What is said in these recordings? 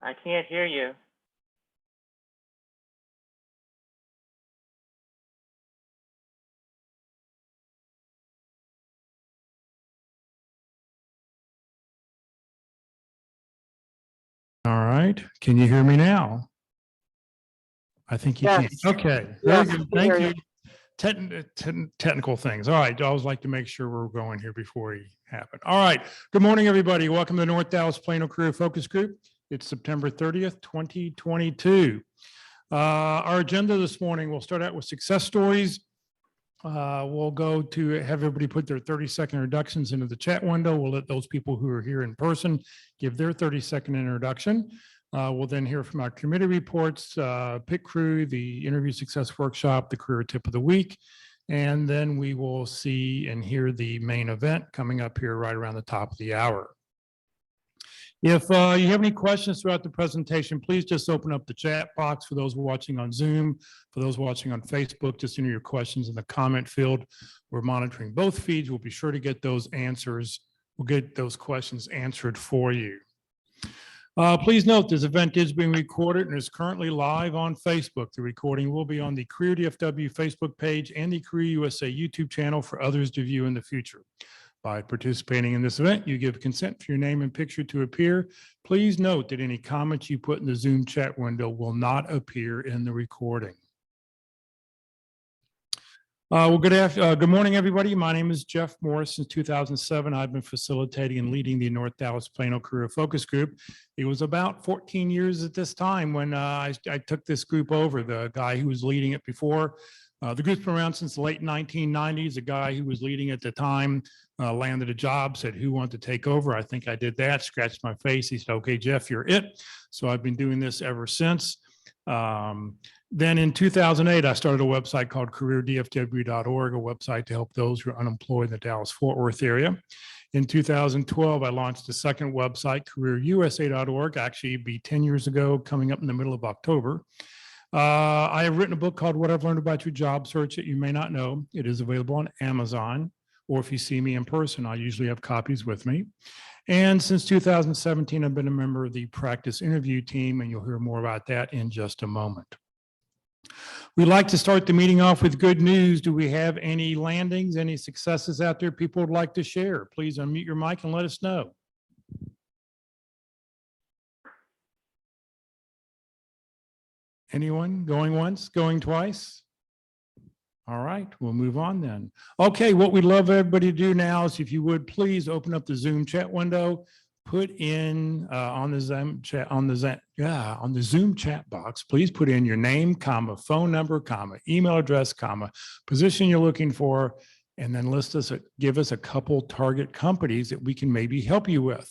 I can't hear you. All right. Can you hear me now? I think you Yes. can. Okay. Very Yes, good. we Thank hear you. Technical things. All right. I always like to make sure we're going here before we happen. All right. Good morning, everybody. Welcome to the North Dallas Plano Career Focus Group. It's September 30th, 2022. Our agenda this morning, we'll start out with success stories. We'll go to have everybody put their 30-second introductions into the chat window. We'll let those people who are here in person give their 30-second introduction. We'll then hear from our committee reports, PIT Crew, the interview success workshop, the career tip of the week, and then we will see and hear the main event coming up here right around the top of the hour. If you have any questions throughout the presentation, please just open up the chat box for those watching on Zoom. For those watching on Facebook, just enter your questions in the comment field. We're monitoring both feeds. We'll be sure to get those answers. We'll get those questions answered for you. Please note this event is being recorded and is currently live on Facebook. The recording will be on the Career DFW Facebook page and the Career USA YouTube channel for others to view in the future. By participating in this event, you give consent for your name and picture to appear. Please note that any comments you put in the Zoom chat window will not appear in the recording. Good morning, everybody. My name is Jeff Morris. Since 2007, I've been facilitating and leading the North Dallas Plano Career Focus Group. It was about 14 years at this time when I took this group over. The guy who was leading it before, the group's been around since the late 1990s. The guy who was leading at the time landed a job, said, who wanted to take over? I think I did that, scratched my face. He said, okay, Jeff, you're it. So I've been doing this ever since. Then in 2008, I started a website called careerdfw.org, a website to help those who are unemployed in the Dallas-Fort Worth area. In 2012, I launched a second website, careerusa.org, actually be 10 years ago, coming up in the middle of October. I have written a book called What I've Learned About Your Job Search that you may not know. It is available on Amazon, or if you see me in person, I usually have copies with me. And since 2017, I've been a member of the practice interview team, and you'll hear more about that in just a moment. We'd like to start the meeting off with good news. Do we have any landings, any successes out there people would like to share? Please unmute your mic and let us know. Anyone going once, going twice? All right, we'll move on then. Okay, what we'd love everybody to do now is if you would please open up the Zoom chat window, put in on the Zoom chat box, please put in your name, comma, phone number, comma, email address, comma, position you're looking for, and then give us a couple target companies that we can maybe help you with.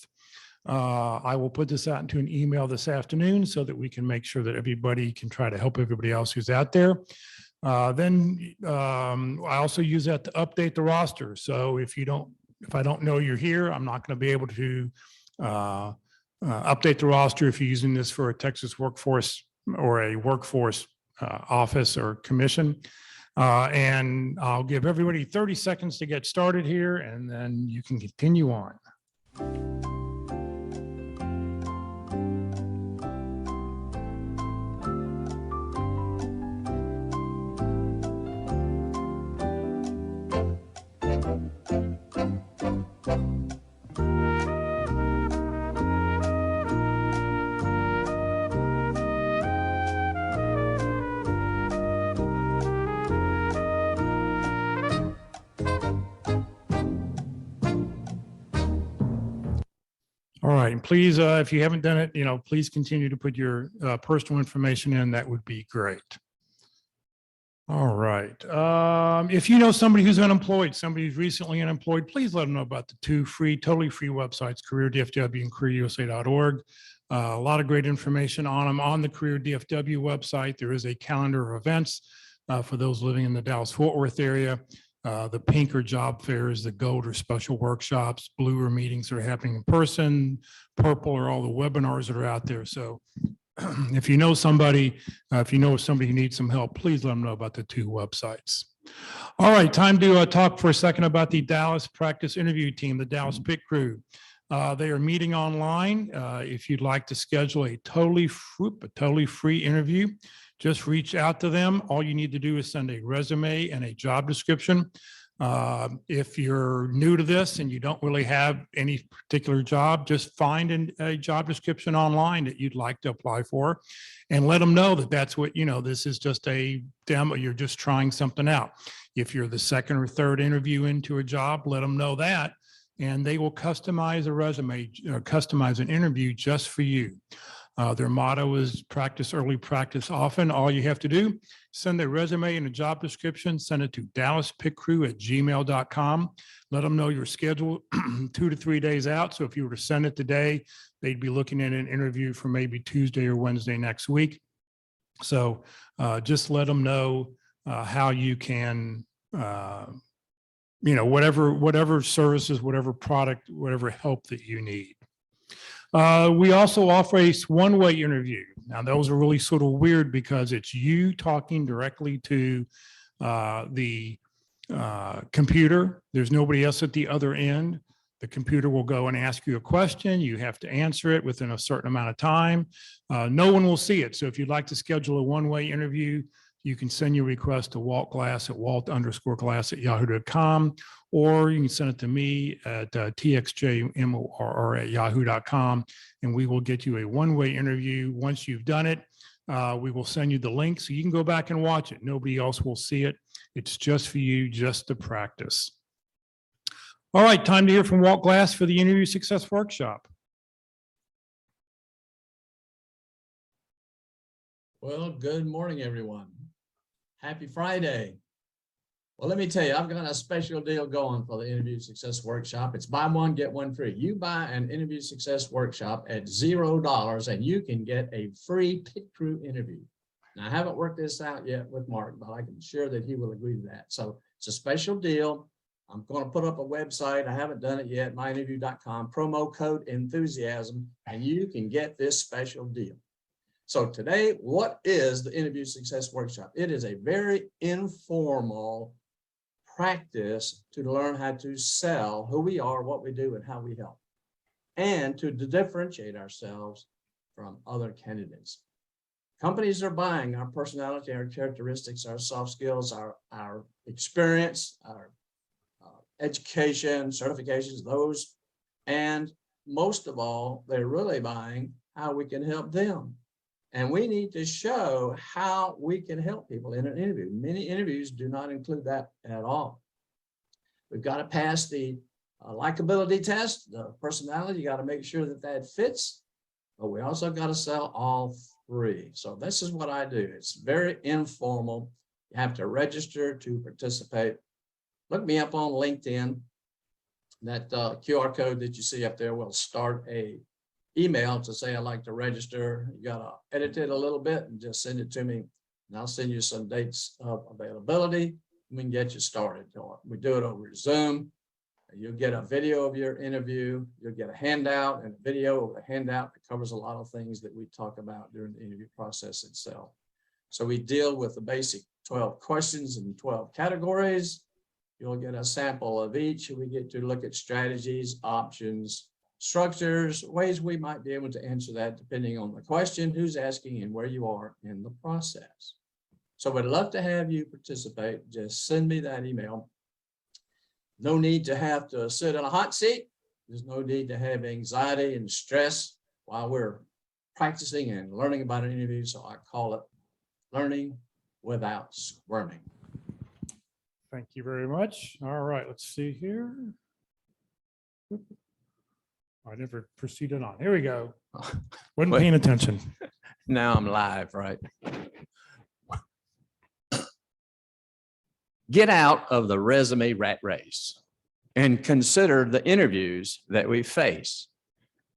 I will put this out into an email this afternoon so that we can make sure that everybody can try to help everybody else who's out there. I also use that to update the roster. So if I don't know you're here, I'm not going to be able to update the roster if you're using this for a Texas workforce or a workforce office or commission. And I'll give everybody 30 seconds to get started here, and then you can continue on. All right, and please, if you haven't done it, please continue to put your personal information in. That would be great. All right. If you know somebody who's unemployed, somebody who's recently unemployed, please let them know about the two totally free websites, Career DFW and careerusa.org. A lot of great information on them. On the Career DFW website, there is a calendar of events for those living in the Dallas-Fort Worth area. The pink are job fairs, the gold are special workshops, blue are meetings that are happening in person, purple are all the webinars that are out there. So if you know somebody, who needs some help, please let them know about the two websites. All right, time to talk for a second about the Dallas Practice Interview Team, the Dallas PIT Crew. They are meeting online. If you'd like to schedule a totally free interview, just reach out to them. All you need to do is send a resume and a job description. If you're new to this and you don't really have any particular job, just find a job description online that you'd like to apply for and let them know that that's what, this is just a demo. You're just trying something out. If you're the second or third interview into a job, let them know that, and they will customize a resume, customize an interview just for you. Their motto is practice early, practice often. All you have to do, send a resume and a job description, send it to dallaspickcrew@gmail.com. Let them know your schedule 2 to 3 days out. So if you were to send it today, they'd be looking at an interview for maybe Tuesday or Wednesday next week. So just let them know how you can, whatever services, whatever product, whatever help that you need. We also offer a one-way interview. Now, those are really sort of weird because it's you talking directly to the computer. There's nobody else at the other end. The computer will go and ask you a question. You have to answer it within a certain amount of time. No one will see it. So if you'd like to schedule a one-way interview, you can send your request to waltglass at walt_glass@yahoo.com, or you can send it to me at txjmorr@yahoo.com, and we will get you a one-way interview. Once you've done it, we will send you the link so you can go back and watch it. Nobody else will see it. It's just for you, just to practice. All right, time to hear from Walt Glass for the Interview Success Workshop. Well, good morning, everyone. Happy Friday. Well, let me tell you, I've got a special deal going for the Interview Success Workshop. It's buy one, get one free. You buy an Interview Success Workshop at $0 and you can get a free pit crew interview. Now, I haven't worked this out yet with Mark, but I can assure that he will agree to that. So it's a special deal. I'm going to put up a website. I haven't done it yet, myinterview.com, promo code enthusiasm, and you can get this special deal. So today, what is the Interview Success Workshop? It is a very informal practice to learn how to sell who we are, what we do, and how we help, and to differentiate ourselves from other candidates. Companies are buying our personality, our characteristics, our soft skills, our experience, our education, certifications, those, and most of all, they're really buying how we can help them. And we need to show how we can help people in an interview. Many interviews do not include that at all. We've got to pass the likability test, the personality. You got to make sure that that fits, but we also got to sell all three. So this is what I do. It's very informal. You have to register to participate. Look me up on LinkedIn. That QR code that you see up there will start a email to say I'd like to register. You got to edit it a little bit and just send it to me, and I'll send you some dates of availability. We can get you started. We do it over Zoom. You'll get a video of your interview. You'll get a handout and a video of a handout that covers a lot of things that we talk about during the interview process itself. So we deal with the basic 12 questions and 12 categories. You'll get a sample of each. We get to look at strategies, options, structures, ways we might be able to answer that depending on the question, who's asking, and where you are in the process. So we'd love to have you participate. Just send me that email. No need to have to sit in a hot seat. There's no need to have anxiety and stress while we're practicing and learning about an interview. So I call it learning without squirming. Thank you very much. All right, let's see here. I never proceeded on. Here we go. Wasn't paying attention. Now I'm live, right? Get out of the resume rat race and consider the interviews that we face.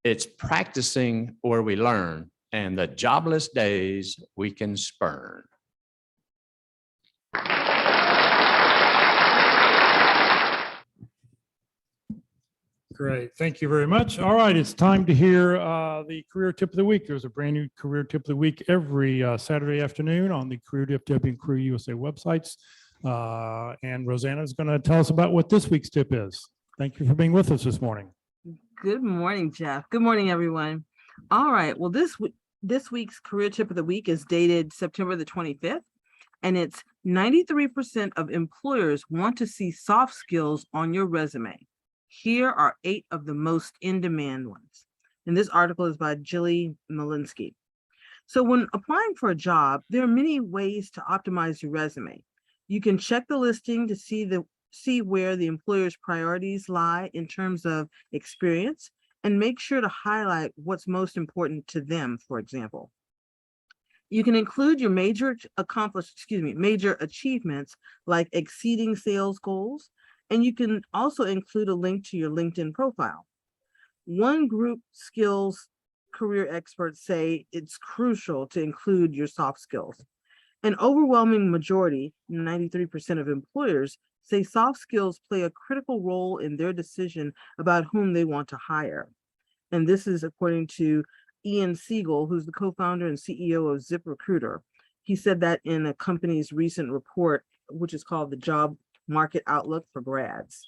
It's practicing where we learn and the jobless days we can spurn. Great. Thank you very much. All right. It's time to hear the career tip of the week. There's a brand new career tip of the week every Saturday afternoon on the Career DFW and Career USA websites. And Rosanna is going to tell us about what this week's tip is. Thank you for being with us this morning. Good morning, Jeff. Good morning, everyone. All right. Well, this week's career tip of the week is dated September the 25th, and it's 93% of employers want to see soft skills on your resume. Here are 8 of the most in-demand ones. And this article is by Jilly Malinsky. So when applying for a job, there are many ways to optimize your resume. You can check the listing to see where the employer's priorities lie in terms of experience, and make sure to highlight what's most important to them, for example. You can include your major achievements like exceeding sales goals, and you can also include a link to your LinkedIn profile. One group skills career experts say it's crucial to include your soft skills. An overwhelming majority, 93% of employers, say soft skills play a critical role in their decision about whom they want to hire. And this is according to Ian Siegel, who's the co-founder and CEO of ZipRecruiter. He said that in a company's recent report, which is called the Job Market Outlook for Grads.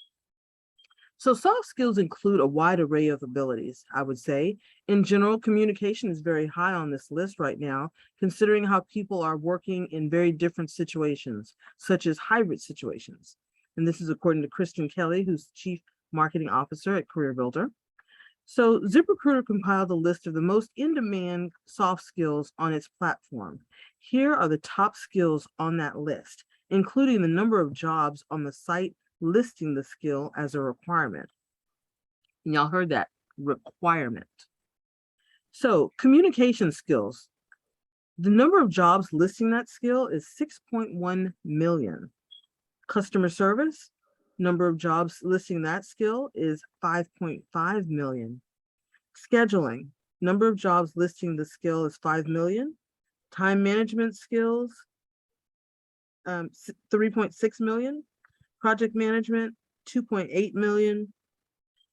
So soft skills include a wide array of abilities, I would say. In general, communication is very high on this list right now, considering how people are working in very different situations, such as hybrid situations. And this is according to Kristen Kelly, who's Chief Marketing Officer at CareerBuilder. So ZipRecruiter compiled a list of the most in-demand soft skills on its platform. Here are the top skills on that list, including the number of jobs on the site listing the skill as a requirement. And y'all heard that, requirement. So communication skills. The number of jobs listing that skill is 6.1 million. Customer service, number of jobs listing that skill is 5.5 million. Scheduling, number of jobs listing the skill is 5 million. Time management skills, 3.6 million. Project management, 2.8 million.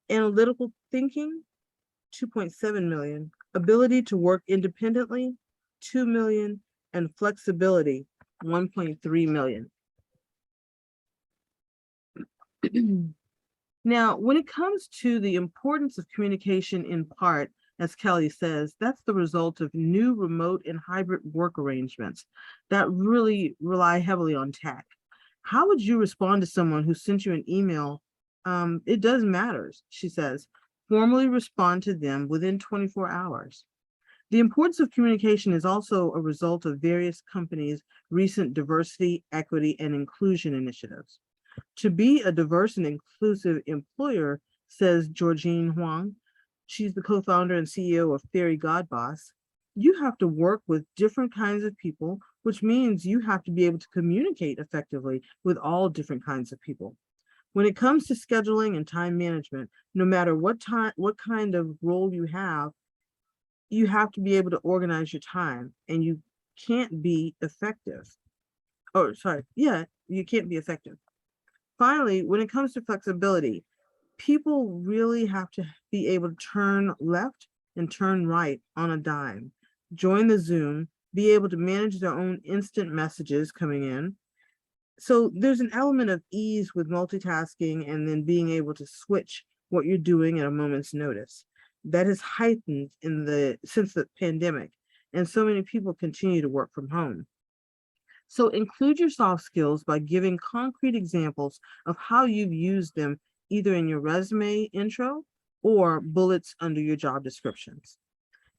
Analytical thinking, 2.7 million. Ability to work independently, 2 million. And flexibility, 1.3 million. Now, when it comes to the importance of communication in part, as Kelly says, that's the result of new remote and hybrid work arrangements that really rely heavily on tech. How would you respond to someone who sent you an email? It does matter, she says. Formally respond to them within 24 hours. The importance of communication is also a result of various companies' recent diversity, equity, and inclusion initiatives. To be a diverse and inclusive employer, says Georgine Huang, she's the co-founder and CEO of Fairy Godboss, you have to work with different kinds of people, which means you have to be able to communicate effectively with all different kinds of people. When it comes to scheduling and time management, no matter what kind of role you have to be able to organize your time, and you can't be effective. You can't be effective. Finally, when it comes to flexibility, people really have to be able to turn left and turn right on a dime, join the Zoom, be able to manage their own instant messages coming in. So there's an element of ease with multitasking and then being able to switch what you're doing at a moment's notice. That has heightened since the pandemic, and so many people continue to work from home. So include your soft skills by giving concrete examples of how you've used them either in your resume intro or bullets under your job descriptions.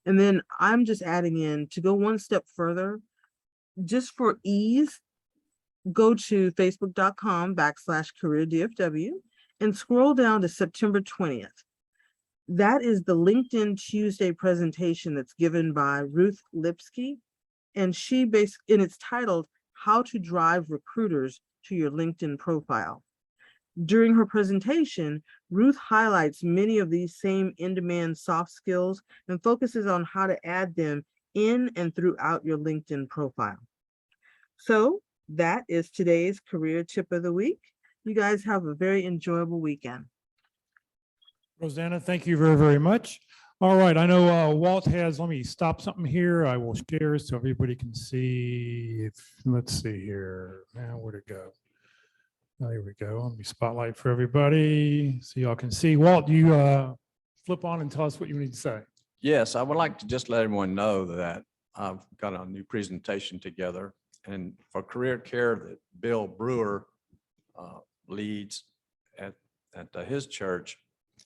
And then I'm just adding in, to go one step further, just for ease, go to facebook.com/careerdfw and scroll down to September 20th. That is the LinkedIn Tuesday presentation that's given by Ruth Lipsky. And it's titled, How to Drive Recruiters to Your LinkedIn Profile. During her presentation, Ruth highlights many of these same in-demand soft skills and focuses on how to add them in and throughout your LinkedIn profile. So that is today's career tip of the week. You guys have a very enjoyable weekend. Rosanna, thank you very, very much. All right, I know Walt has, let me stop something here. I will share so everybody can see. Let's see here. Now, where'd it go? Oh, here we go. Let me spotlight for everybody so y'all can see. Walt, you flip on and tell us what you need to say. Yes, I would like to just let everyone know that I've got a new presentation together, and for career care that Bill Brewer leads at his church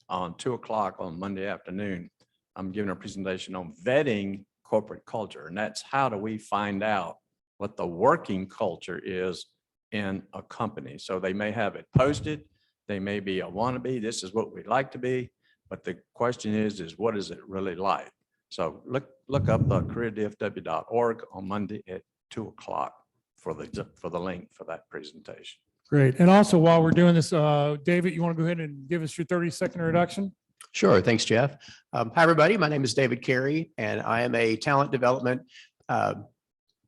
on 2 o'clock on Monday afternoon. I'm giving a presentation on vetting corporate culture, and that's how do we find out what the working culture is in a company. So they may have it posted, they may be a wannabe, this is what we'd like to be, but the question is what is it really like? So look up careerdfw.org on Monday at 2 o'clock for the link for that presentation. Great. And also while we're doing this, David, you want to go ahead and give us your 30-second introduction? Sure. Thanks, Jeff. Hi, everybody. My name is David Carey, and I am a talent development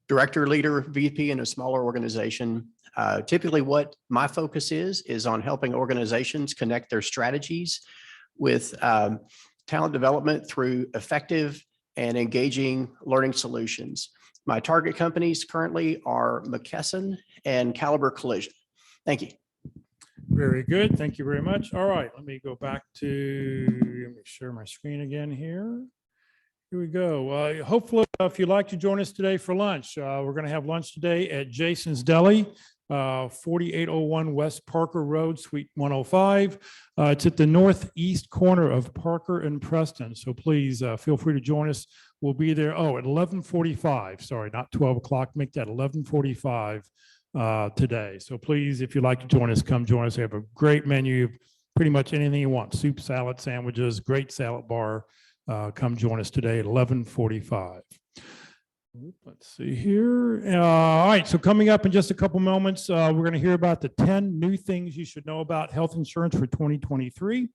director, leader, VP in a smaller organization. Typically, what my focus is on helping organizations connect their strategies with talent development through effective and engaging learning solutions. My target companies currently are McKesson and Caliber Collision. Thank you. Very good. Thank you very much. All right, let me go back to, let me share my screen again here. Here we go. Hopefully, if you'd like to join us today for lunch, we're going to have lunch today at Jason's Deli, 4801 West Parker Road, Suite 105. It's at the northeast corner of Parker and Preston. So please feel free to join us. We'll be there, at 11:45. Sorry, not 12 o'clock. Make that 11:45 today. So please, if you'd like to join us, come join us. We have a great menu, pretty much anything you want, soup, salad, sandwiches, great salad bar. Come join us today at 11:45. Let's see here. All right, so coming up in just a couple moments, we're going to hear about the 10 new things you should know about health insurance for 2023.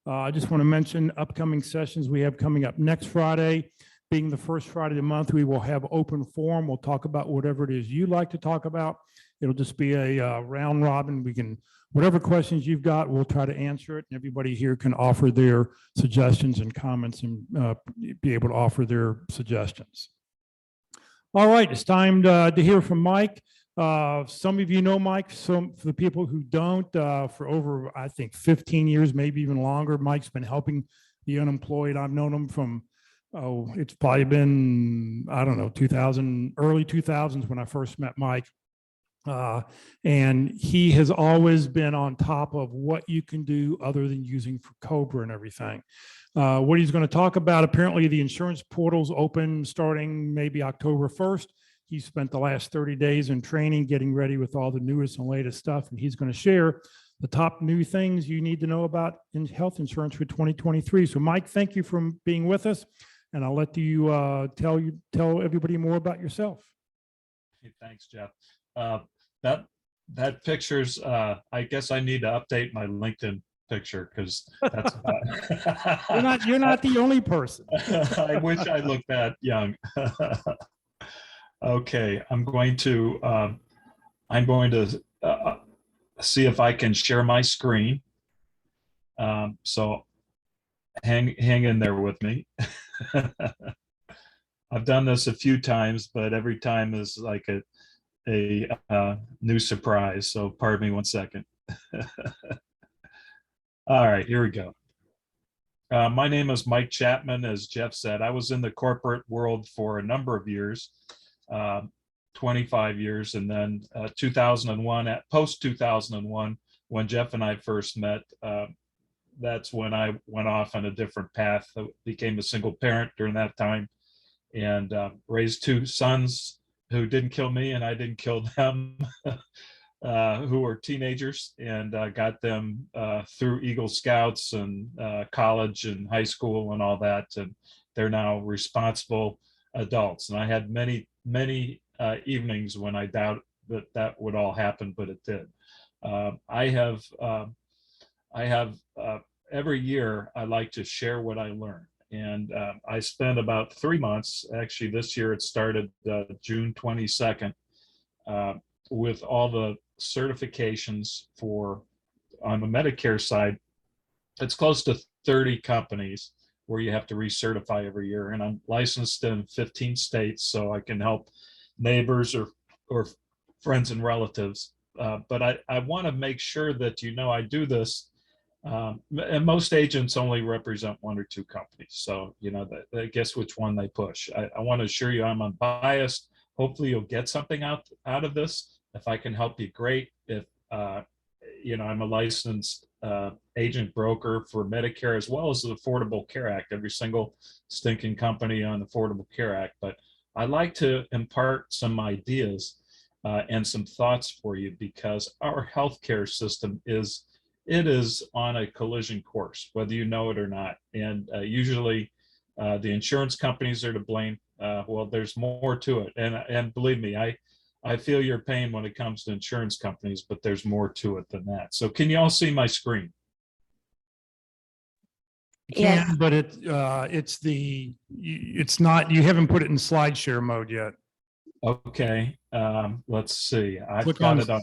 I just want to mention upcoming sessions we have coming up next Friday. Being the first Friday of the month, we will have open forum. We'll talk about whatever it is you'd like to talk about. It'll just be a round robin. We can, whatever questions you've got, we'll try to answer it. And everybody here can offer their suggestions and comments and be able to offer their suggestions. All right, it's time to hear from Mike. Some of you know Mike. Some for the people who don't, for over, I think, 15 years, maybe even longer, Mike's been helping the unemployed. I've known him from, it's probably been, I don't know, early 2000s when I first met Mike. And he has always been on top of what you can do other than using for COBRA and everything. What he's going to talk about, apparently the insurance portal's open starting maybe October 1st. He spent the last 30 days in training, getting ready with all the newest and latest stuff. And he's going to share the top new things you need to know about in health insurance for 2023. So Mike, thank you for being with us. And I'll let you tell everybody more about yourself. Hey, thanks, Jeff. That picture's, I guess I need to update my LinkedIn picture because that's you're not the only person. I wish I looked that young. Okay, I'm going to see if I can share my screen. So hang in there with me. I've done this a few times, but every time is like a new surprise. So pardon me 1 second. All right, here we go. My name is Mike Chapman. As Jeff said, I was in the corporate world for a number of years, 25 years, and then 2001, post 2001, when Jeff and I first met, that's when I went off on a different path. I became a single parent during that time and raised 2 sons who didn't kill me and I didn't kill them, who were teenagers, and got them through Eagle Scouts and college and high school and all that. And they're now responsible adults. And I had many evenings when I doubt that would all happen, but it did. I have every year I like to share what I learn. And I spent about 3 months, actually this year it started June 22nd, with all the certifications for, on the Medicare side, it's close to 30 companies where you have to recertify every year. And I'm licensed in 15 states, so I can help neighbors or friends and relatives. But I want to make sure that, I do this And most agents only represent one or two companies. So, that guess which one they push. I want to assure you I'm unbiased. Hopefully you'll get something out of this. If I can help you, great. If, I'm a licensed agent broker for Medicare as well as the Affordable Care Act, every single stinking company on the Affordable Care Act. But I like to impart some ideas and some thoughts for you because our healthcare system is on a collision course, whether you know it or not. And usually the insurance companies are to blame. Well, there's more to it. And believe me, I feel your pain when it comes to insurance companies, but there's more to it than that. So can you all see my screen? You can, but it's not, you haven't put it in SlideShare mode yet. Okay, let's see. I've Click got on- it on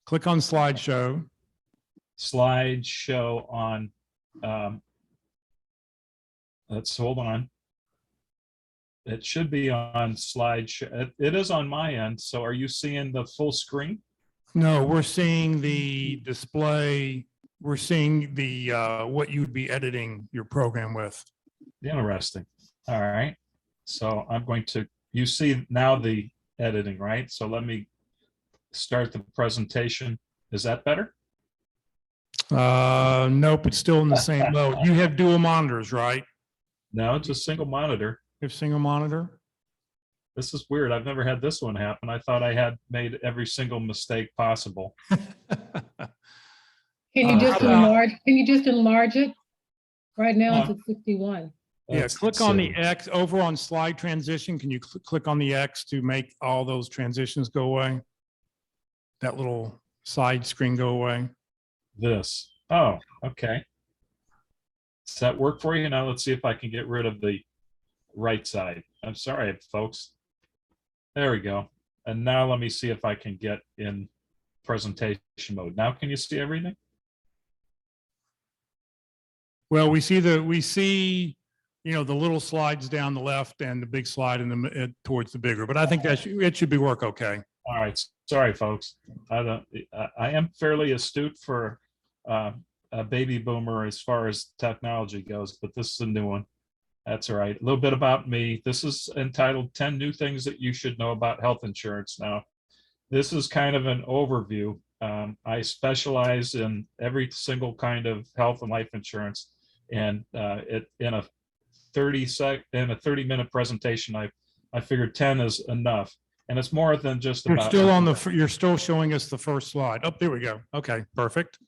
Click on slideshow. slideshow on, let's hold on. It should be on slideshow. It is on my end. So are you seeing the full screen? No, we're seeing the display. We're seeing the what you'd be editing your program with. Interesting. All right. So I'm going to, you see now the editing, right? So let me start the presentation. Is that better? Nope, it's still in the same mode. You have dual monitors, right? No, it's a single monitor. You have single monitor? This is weird. I've never had this one happen. I thought I had made every single mistake possible. Can you just how about- enlarge, it? Right now it's Uh, at 61. Yeah, Let's click on the see. X over on slide transition. Can you click on the X to make all those transitions go away? That little side screen go away? This. Oh, okay. Does that work for you? Now let's see if I can get rid of the right side. I'm sorry, folks. There we go. And now let me see if I can get in presentation mode. Now can you see everything? Well, we see the little slides down the left and the big slide in towards the bigger, but I think it should be work okay. All right. Sorry, folks. I am fairly astute for a baby boomer as far as technology goes, but this is a new one. That's all right. A little bit about me. This is entitled 10 New Things That You Should Know About Health Insurance. Now, this is kind of an overview. I specialize in every single kind of health and life insurance. And in a 30-minute presentation, I figured 10 is enough. And it's more than just You're about. still you're still showing us the first slide. Oh, there we go. Okay, perfect.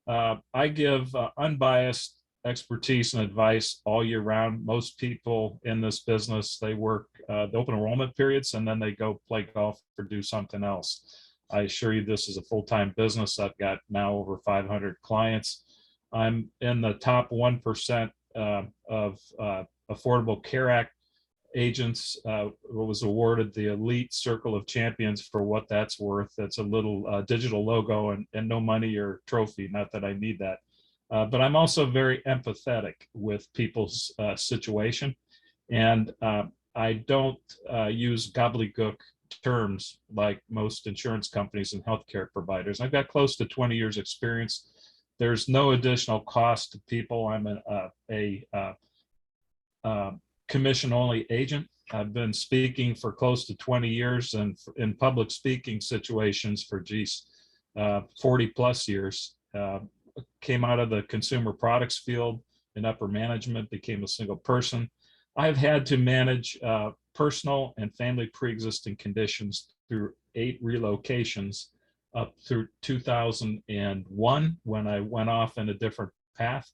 I give unbiased expertise and advice all year round. Most people in this business, they work the open enrollment periods and then they go play golf or do something else. I assure you this is a full-time business. I've got now over 500 clients. I'm in the top 1% of Affordable Care Act agents. Was awarded the Elite Circle of Champions for what that's worth. That's a little digital logo and no money or trophy. Not that I need that. But I'm also very empathetic with people's situation. And I don't use gobbledygook terms like most insurance companies and healthcare providers. I've got close to 20 years experience. There's no additional cost to people. I'm a commission-only agent. I've been speaking for close to 20 years and in public speaking situations for 40 plus years. Came out of the consumer products field in upper management, became a single person. I've had to manage personal and family pre-existing conditions through 8 relocations up through 2001 when I went off in a different path.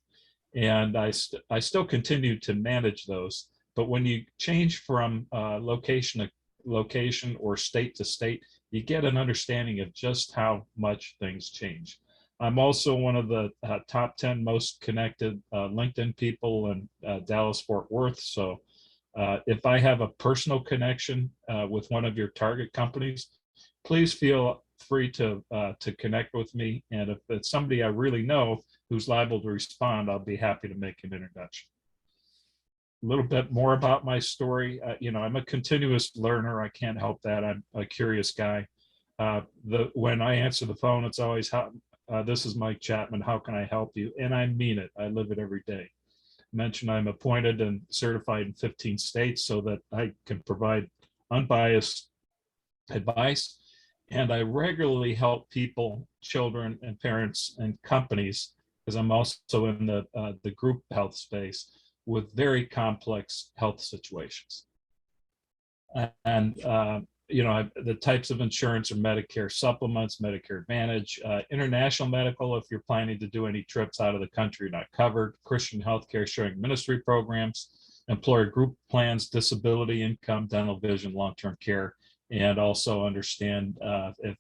And I still continue to manage those. But when you change from location to location or state to state, you get an understanding of just how much things change. I'm also one of the top 10 most connected LinkedIn people in Dallas-Fort Worth. So if I have a personal connection with one of your target companies, please feel free to connect with me. And if it's somebody I really know who's liable to respond, I'll be happy to make an introduction. A little bit more about my story. I'm a continuous learner. I can't help that. I'm a curious guy. When I answer the phone, it's always this is Mike Chapman. How can I help you? And I mean it. I live it every day. Mention I'm appointed and certified in 15 states so that I can provide unbiased advice. And I regularly help people, children and parents and companies, because I'm also in the group health space, with very complex health situations. And the types of insurance are Medicare supplements, Medicare Advantage, international medical, if you're planning to do any trips out of the country, not covered, Christian healthcare sharing ministry programs, employer group plans, disability, income, dental, vision, long-term care, and also understand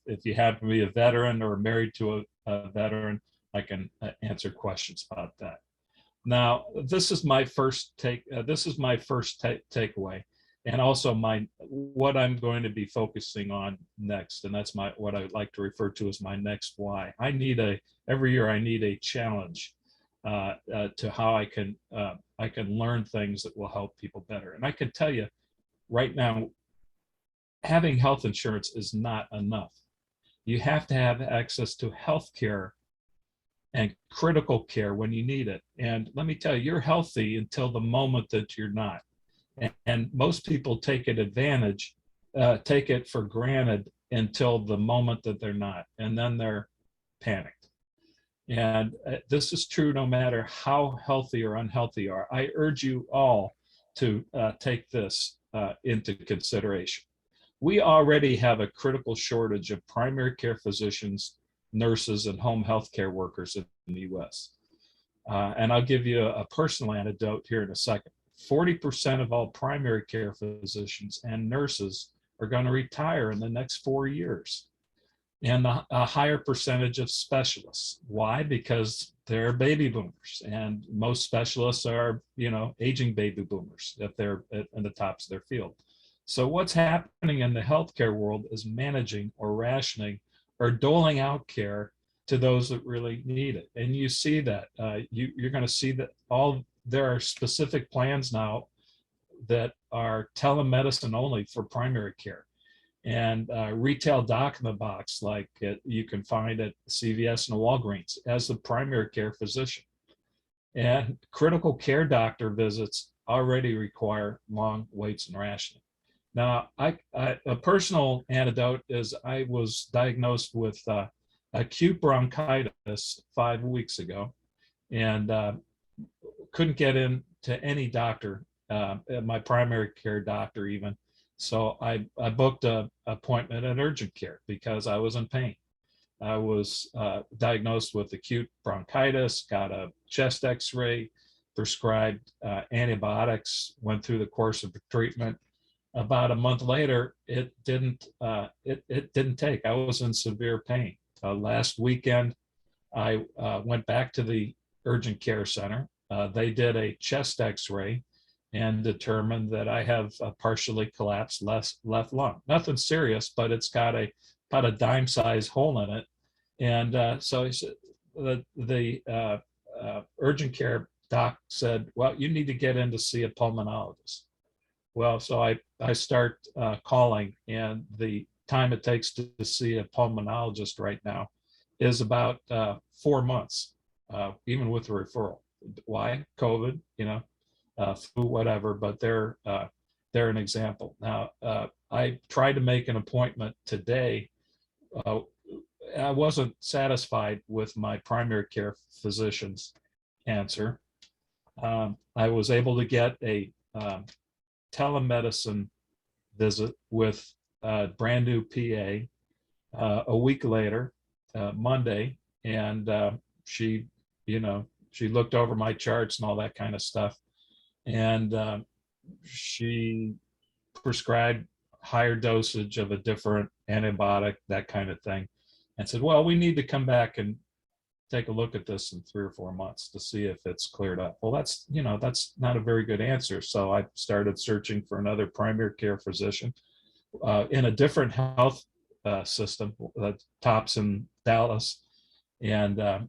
if you happen to be a veteran or married to a veteran, I can answer questions about that. Now, this is my first takeaway. And also what I'm going to be focusing on next, and that's what I like to refer to as my next why. Every year I need a challenge to how I can learn things that will help people better. And I can tell you right now, having health insurance is not enough. You have to have access to health care and critical care when you need it. And let me tell you, you're healthy until the moment that you're not. And most people take it for granted until the moment that they're not, and then they're panicked. And this is true no matter how healthy or unhealthy you are. I urge you all to take this into consideration. We already have a critical shortage of primary care physicians, nurses, and home health care workers in the US. And I'll give you a personal anecdote here in a second. 40% of all primary care physicians and nurses are going to retire in the next 4 years. And a higher percentage of specialists. Why? Because they're baby boomers, and most specialists are, aging baby boomers if they're in the tops of their field. So what's happening in the healthcare world is managing or rationing or doling out care to those that really need it. And you see that. You're going to see that there are specific plans now that are telemedicine only for primary care, and retail doc in the box like you can find at CVS and Walgreens as the primary care physician. And critical care doctor visits already require long waits and rationing. Now, a personal anecdote is I was diagnosed with acute bronchitis 5 weeks ago, and couldn't get into any doctor, my primary care doctor even. So I booked an appointment at urgent care because I was in pain. I was diagnosed with acute bronchitis, got a chest x-ray, prescribed antibiotics, went through the course of the treatment. About a month later, it didn't take. I was in severe pain. Last weekend, I went back to the urgent care center. They did a chest x-ray and determined that I have a partially collapsed left lung. Nothing serious, but it's got about a dime-sized hole in it. And so he said, the urgent care doc said, well, you need to get in to see a pulmonologist. Well, so I start calling, and the time it takes to see a pulmonologist right now is about 4 months, even with a referral. Why? COVID, flu, whatever, but they're an example. Now, I tried to make an appointment today. I wasn't satisfied with my primary care physician's answer. I was able to get a telemedicine visit with a brand new PA a week later, Monday, and she looked over my charts and all that kind of stuff. And she prescribed higher dosage of a different antibiotic, that kind of thing, and said, well, we need to come back and take a look at this in 3 or 4 months to see if it's cleared up. Well, that's not a very good answer. So I started searching for another primary care physician in a different health system, TOPS in Dallas. And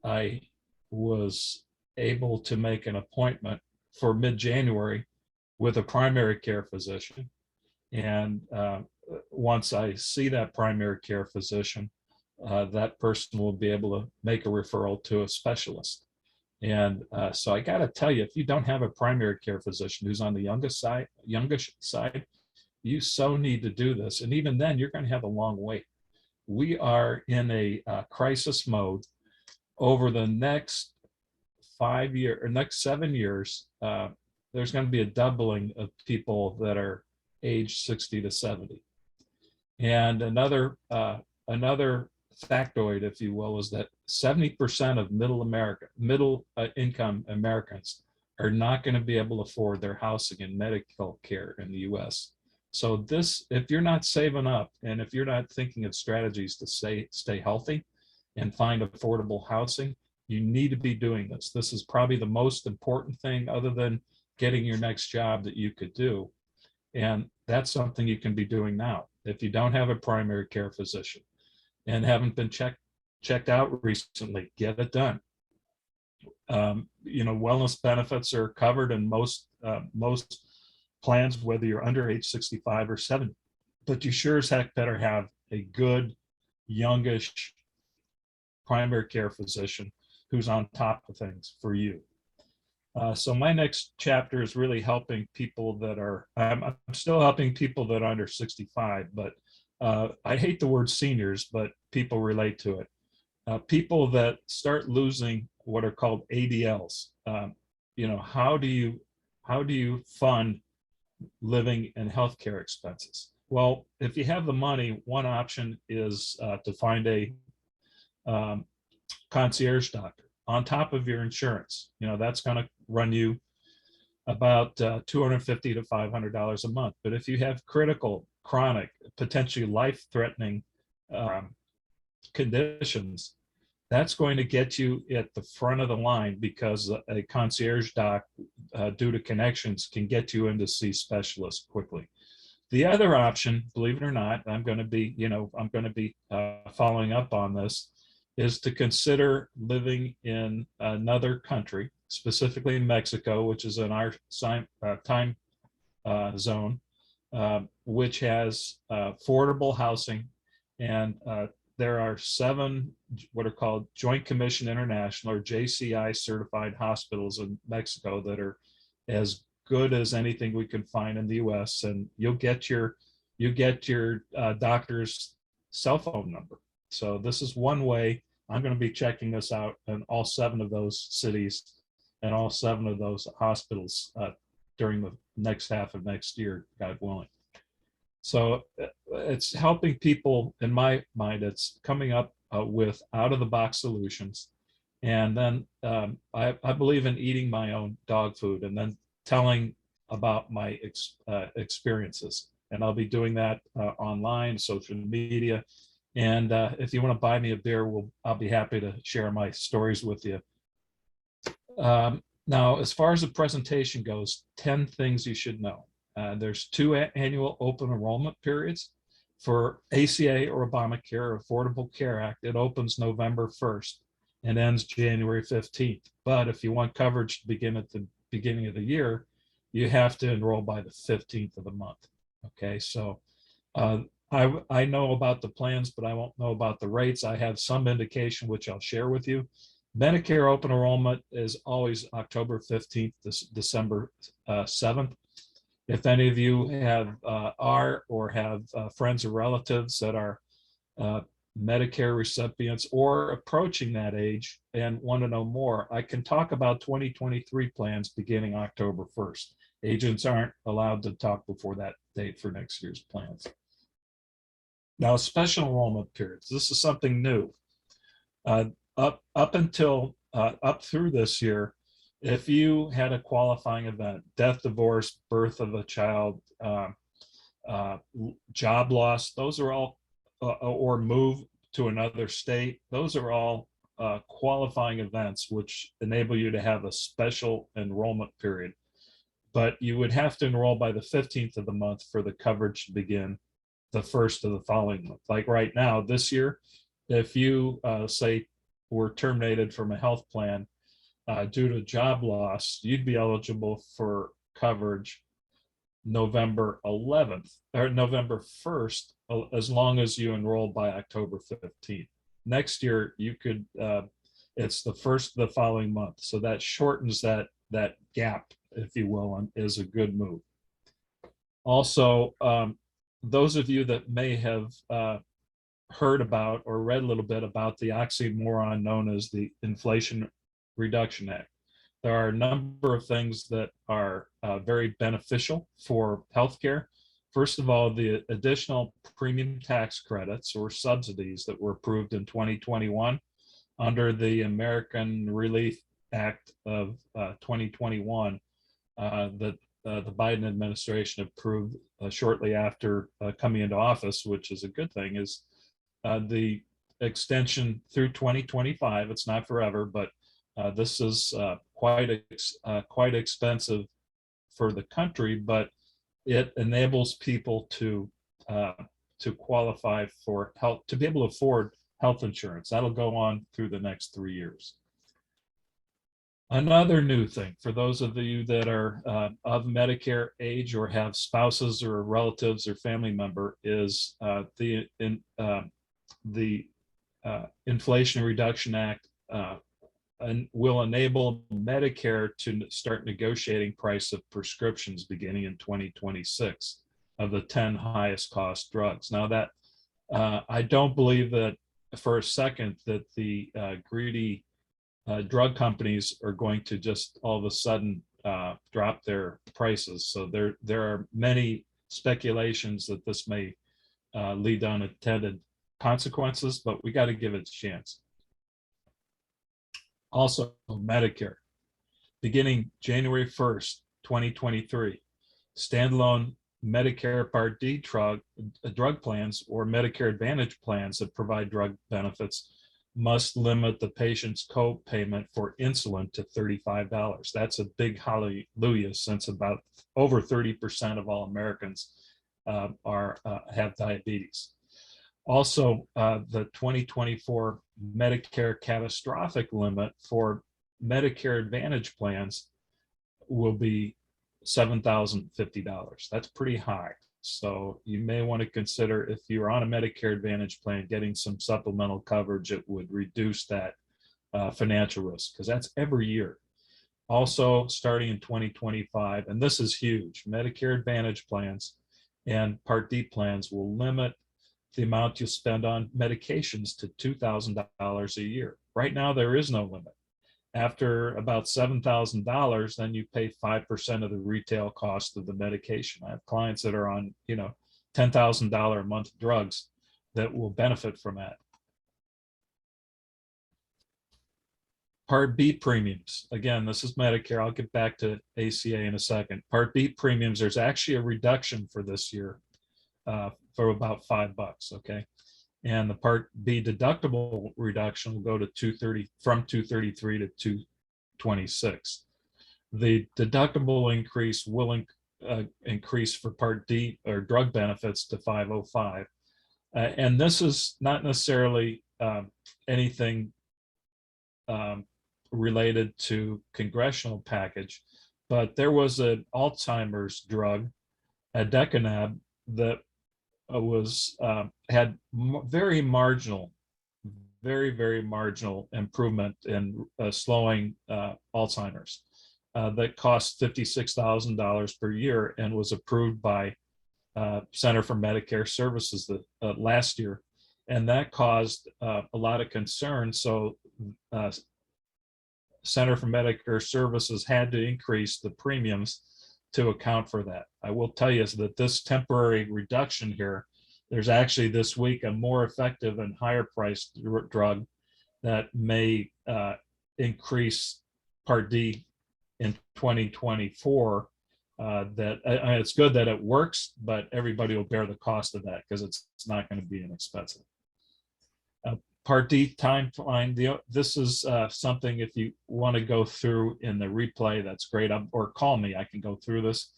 I was able to make an appointment for mid-January with a primary care physician. And once I see that primary care physician, that person will be able to make a referral to a specialist. And so I got to tell you, if you don't have a primary care physician who's on the youngest side, you so need to do this. And even then, you're going to have a long wait. We are in a crisis mode. Over the next 5 years or next 7 years, there's going to be a doubling of people that are age 60 to 70. And another factoid, if you will, is that 70% of middle income Americans are not going to be able to afford their housing and medical care in the US. So this, if you're not saving up and if you're not thinking of strategies to stay healthy and find affordable housing, you need to be doing this. This is probably the most important thing other than getting your next job that you could do. And that's something you can be doing now. If you don't have a primary care physician and haven't been checked out recently, get it done. Wellness benefits are covered in most plans, whether you're under age 65 or 70, but you sure as heck better have a good, youngish primary care physician who's on top of things for you. So my next chapter is really helping people that are, I'm still helping people that are under 65, but I hate the word seniors, but people relate to it. People that start losing what are called ADLs. How do you fund living and healthcare expenses? Well, if you have the money, one option is to find a concierge doctor on top of your insurance. That's going to run you about $250 to $500 a month. But if you have critical, chronic, potentially life-threatening conditions, that's going to get you at the front of the line, because a concierge doc, due to connections, can get you in to see specialists quickly. The other option, believe it or not, I'm going to be following up on this, is to consider living in another country, specifically Mexico, which is in our time zone, which has affordable housing. And there are 7 what are called Joint Commission International, or JCI certified hospitals in Mexico that are as good as anything we can find in the US. And you get your doctor's cell phone number. So this is one way. I'm going to be checking this out in all 7 of those cities and all 7 of those hospitals during the next half of next year, God willing. So it's helping people, in my mind, it's coming up with out-of-the-box solutions. And then I believe in eating my own dog food and then telling about my experiences. And I'll be doing that online, social media. And if you want to buy me a beer, I'll be happy to share my stories with you. Now, as far as the presentation goes, 10 things you should know. There's 2 annual open enrollment periods for ACA or Obamacare, Affordable Care Act. It opens November 1st and ends January 15th. But if you want coverage to begin at the beginning of the year, you have to enroll by the 15th of the month. Okay, so I know about the plans, but I won't know about the rates. I have some indication, which I'll share with you. Medicare open enrollment is always October 15th to December 7th. If any of you have or have friends or relatives that are Medicare recipients or approaching that age and want to know more, I can talk about 2023 plans beginning October 1st. Agents aren't allowed to talk before that date for next year's plans. Now, special enrollment periods. This is something new. Up through this year, if you had a qualifying event, death, divorce, birth of a child, job loss, those are all, or move to another state, those are all qualifying events which enable you to have a special enrollment period. But you would have to enroll by the 15th of the month for the coverage to begin the 1st of the following month. Like right now, this year, if you say were terminated from a health plan due to job loss, you'd be eligible for coverage November 11th or November 1st, as long as you enroll by October 15th. Next year, you could, it's the first of the following month. So that shortens that gap, if you will, and is a good move. Also, those of you that may have heard about or read a little bit about the oxymoron known as the Inflation Reduction Act. There are a number of things that are very beneficial for healthcare. First of all, the additional premium tax credits or subsidies that were approved in 2021 under the American Relief Act of 2021 that the Biden administration approved shortly after coming into office, which is a good thing, is the extension through 2025. It's not forever, but this is quite expensive for the country, but it enables people to qualify for health, to be able to afford health insurance. That'll go on through the next 3 years. Another new thing for those of you that are of Medicare age or have spouses or relatives or family member is the Inflation Reduction Act and will enable Medicare to start negotiating price of prescriptions beginning in 2026 of the 10 highest cost drugs. Now that I don't believe that for a second that the greedy drug companies are going to just all of a sudden drop their prices. So there are many speculations that this may lead to unintended consequences, but we got to give it a chance. Also, Medicare, beginning January 1st, 2023, standalone Medicare Part D drug plans or Medicare Advantage plans that provide drug benefits must limit the patient's co-payment for insulin to $35. That's a big hallelujah, since about over 30% of all Americans have diabetes. Also, the 2024 Medicare catastrophic limit for Medicare Advantage plans will be $7,050. That's pretty high. So you may want to consider, if you're on a Medicare Advantage plan, getting some supplemental coverage. It would reduce that financial risk, because that's every year. Also, starting in 2025, and this is huge, Medicare Advantage plans and Part D plans will limit the amount you spend on medications to $2,000 a year. Right now, there is no limit. After about $7,000, then you pay 5% of the retail cost of the medication. I have clients that are on, $10,000 a month drugs that will benefit from that. Part B premiums. Again, this is Medicare. I'll get back to ACA in a second. Part B premiums, there's actually a reduction for this year for about $5, okay? And the Part B deductible reduction will go to from $233 to $226. The deductible increase will increase for Part D or drug benefits to $505. And this is not necessarily anything related to congressional package, but there was an Alzheimer's drug, aducanumab, that was had very marginal improvement in slowing Alzheimer's that cost $56,000 per year and was approved by Center for Medicare Services last year, and that caused a lot of concern. So Center for Medicare Services had to increase the premiums to account for that. I will tell you that this temporary reduction here, there's actually this week a more effective and higher priced drug that may increase Part D in 2024. It's good that it works, but everybody will bear the cost of that because it's not going to be inexpensive. Part D timeline. This is something, if you want to go through in the replay, that's great. Or call me, I can go through this.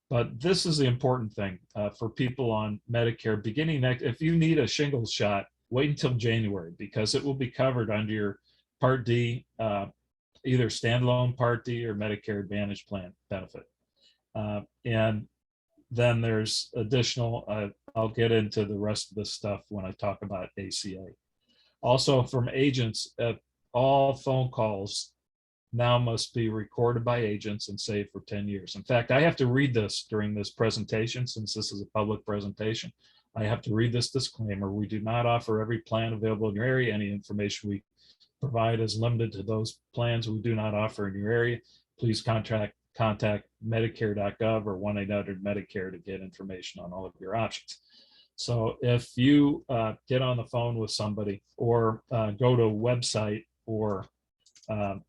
But this is the important thing for people on Medicare. Beginning next, if you need a shingles shot, wait until January, because it will be covered under your Part D, either standalone Part D or Medicare Advantage plan benefit. And then there's additional, I'll get into the rest of this stuff when I talk about ACA. Also from agents, all phone calls now must be recorded by agents and saved for 10 years. In fact, I have to read this during this presentation since this is a public presentation. I have to read this disclaimer. We do not offer every plan available in your area. Any information we provide is limited to those plans we do not offer in your area. Please contact medicare.gov or 1-800-MEDICARE to get information on all of your options. So if you get on the phone with somebody or go to a website or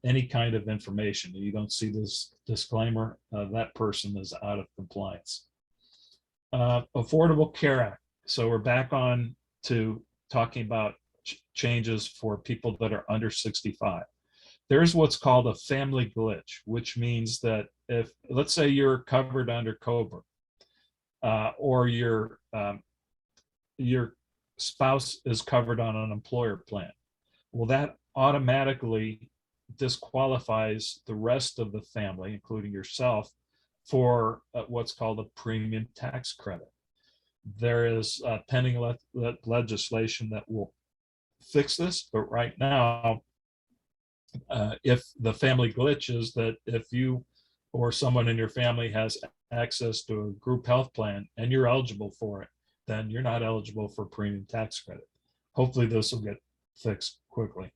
any kind of information, you don't see this disclaimer, that person is out of compliance. Affordable Care Act. So we're back on to talking about changes for people that are under 65. There's what's called a family glitch, which means that if, let's say you're covered under COBRA, or your spouse is covered on an employer plan, well, that automatically disqualifies the rest of the family, including yourself, for what's called a premium tax credit. There is pending legislation that will fix this, but right now, if the family glitch is that if you or someone in your family has access to a group health plan and you're eligible for it, then you're not eligible for premium tax credit. Hopefully this will get fixed quickly.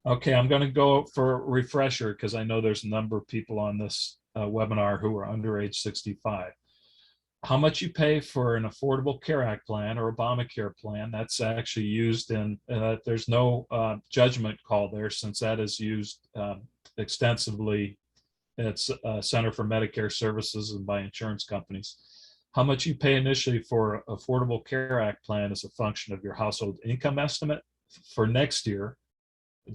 Okay, I'm going to go for a refresher because I know there's a number of people on this webinar who are under age 65. How much you pay for an Affordable Care Act plan or Obamacare plan, that's actually used in, there's no judgment call there since that is used extensively. It's Center for Medicare Services and by insurance companies. How much you pay initially for Affordable Care Act plan is a function of your household income estimate for next year.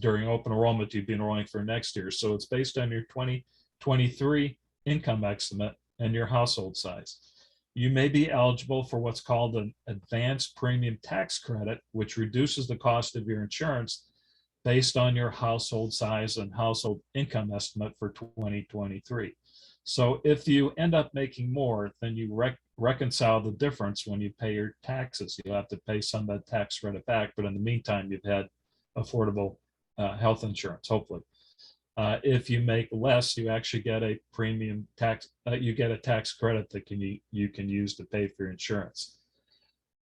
During open enrollment, you'd be enrolling for next year. So it's based on your 2023 income estimate and your household size. You may be eligible for what's called an advanced premium tax credit, which reduces the cost of your insurance based on your household size and household income estimate for 2023. So if you end up making more, then you reconcile the difference when you pay your taxes. You'll have to pay some of that tax credit back, but in the meantime, you've had affordable health insurance, hopefully. If you make less, you actually get a premium tax, you get a tax credit that you can use to pay for your insurance.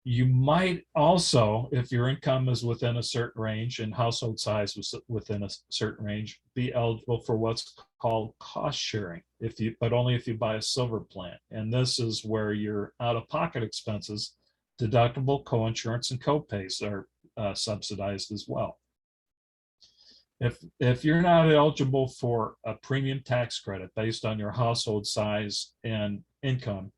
You might also, if your income is within a certain range and household size was within a certain range, be eligible for what's called cost sharing, but only if you buy a silver plan. And this is where your out-of-pocket expenses, deductible, co-insurance, and co-pays are subsidized as well. If you're not eligible for a premium tax credit based on your household size and income,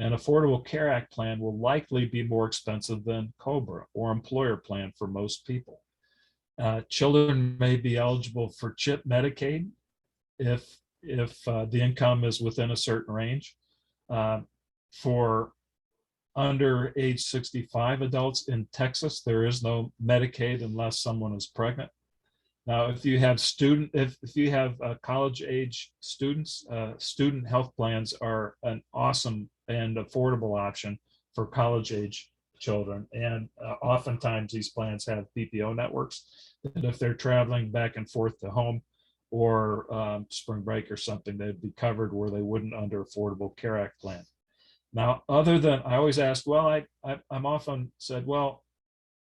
an Affordable Care Act plan will likely be more expensive than COBRA or employer plan for most people. Children may be eligible for CHIP Medicaid if the income is within a certain range. For under age 65 adults in Texas, there is no Medicaid unless someone is pregnant. Now, if you have college age students, student health plans are an awesome and affordable option for college age children. And oftentimes these plans have PPO networks that if they're traveling back and forth to home or spring break or something, they'd be covered where they wouldn't under Affordable Care Act plan. Now, other than, I always ask, well, I'm often said, well,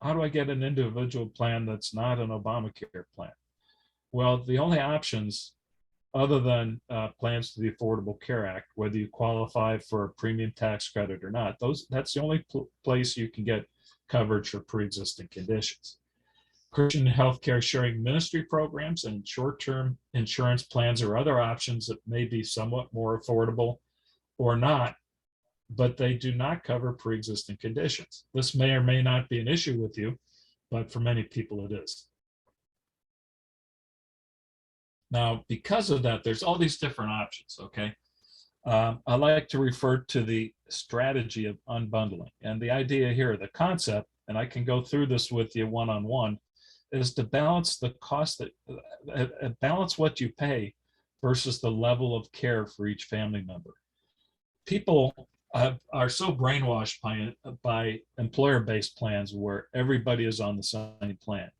how do I get an individual plan that's not an Obamacare plan? Well, the only options other than plans to the Affordable Care Act, whether you qualify for a premium tax credit or not, that's the only place you can get coverage for pre-existing conditions. Christian healthcare sharing ministry programs and short-term insurance plans are other options that may be somewhat more affordable or not, but they do not cover pre-existing conditions. This may or may not be an issue with you, but for many people it is. Now, because of that, there's all these different options, okay? I like to refer to the strategy of unbundling. And the idea here, the concept, and I can go through this with you one-on-one, is to balance the cost, balance what you pay versus the level of care for each family member. People are so brainwashed by employer-based plans where everybody is on the same plan.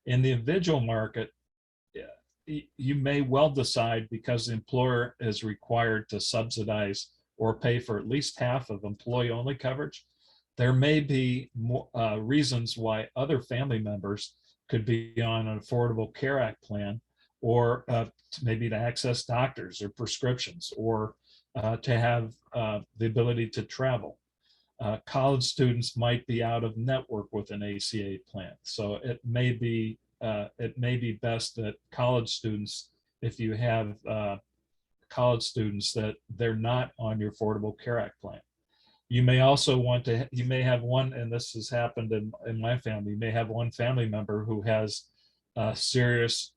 In the individual market, you may well decide, because the employer is required to subsidize or pay for at least half of employee-only coverage, there may be more reasons why other family members could be on an Affordable Care Act plan, or maybe to access doctors or prescriptions, or to have the ability to travel. College students might be out of network with an ACA plan. So it may be best that college students, if you have college students, that they're not on your Affordable Care Act plan. You may also you may have one, and this has happened in my family, you may have one family member who has serious,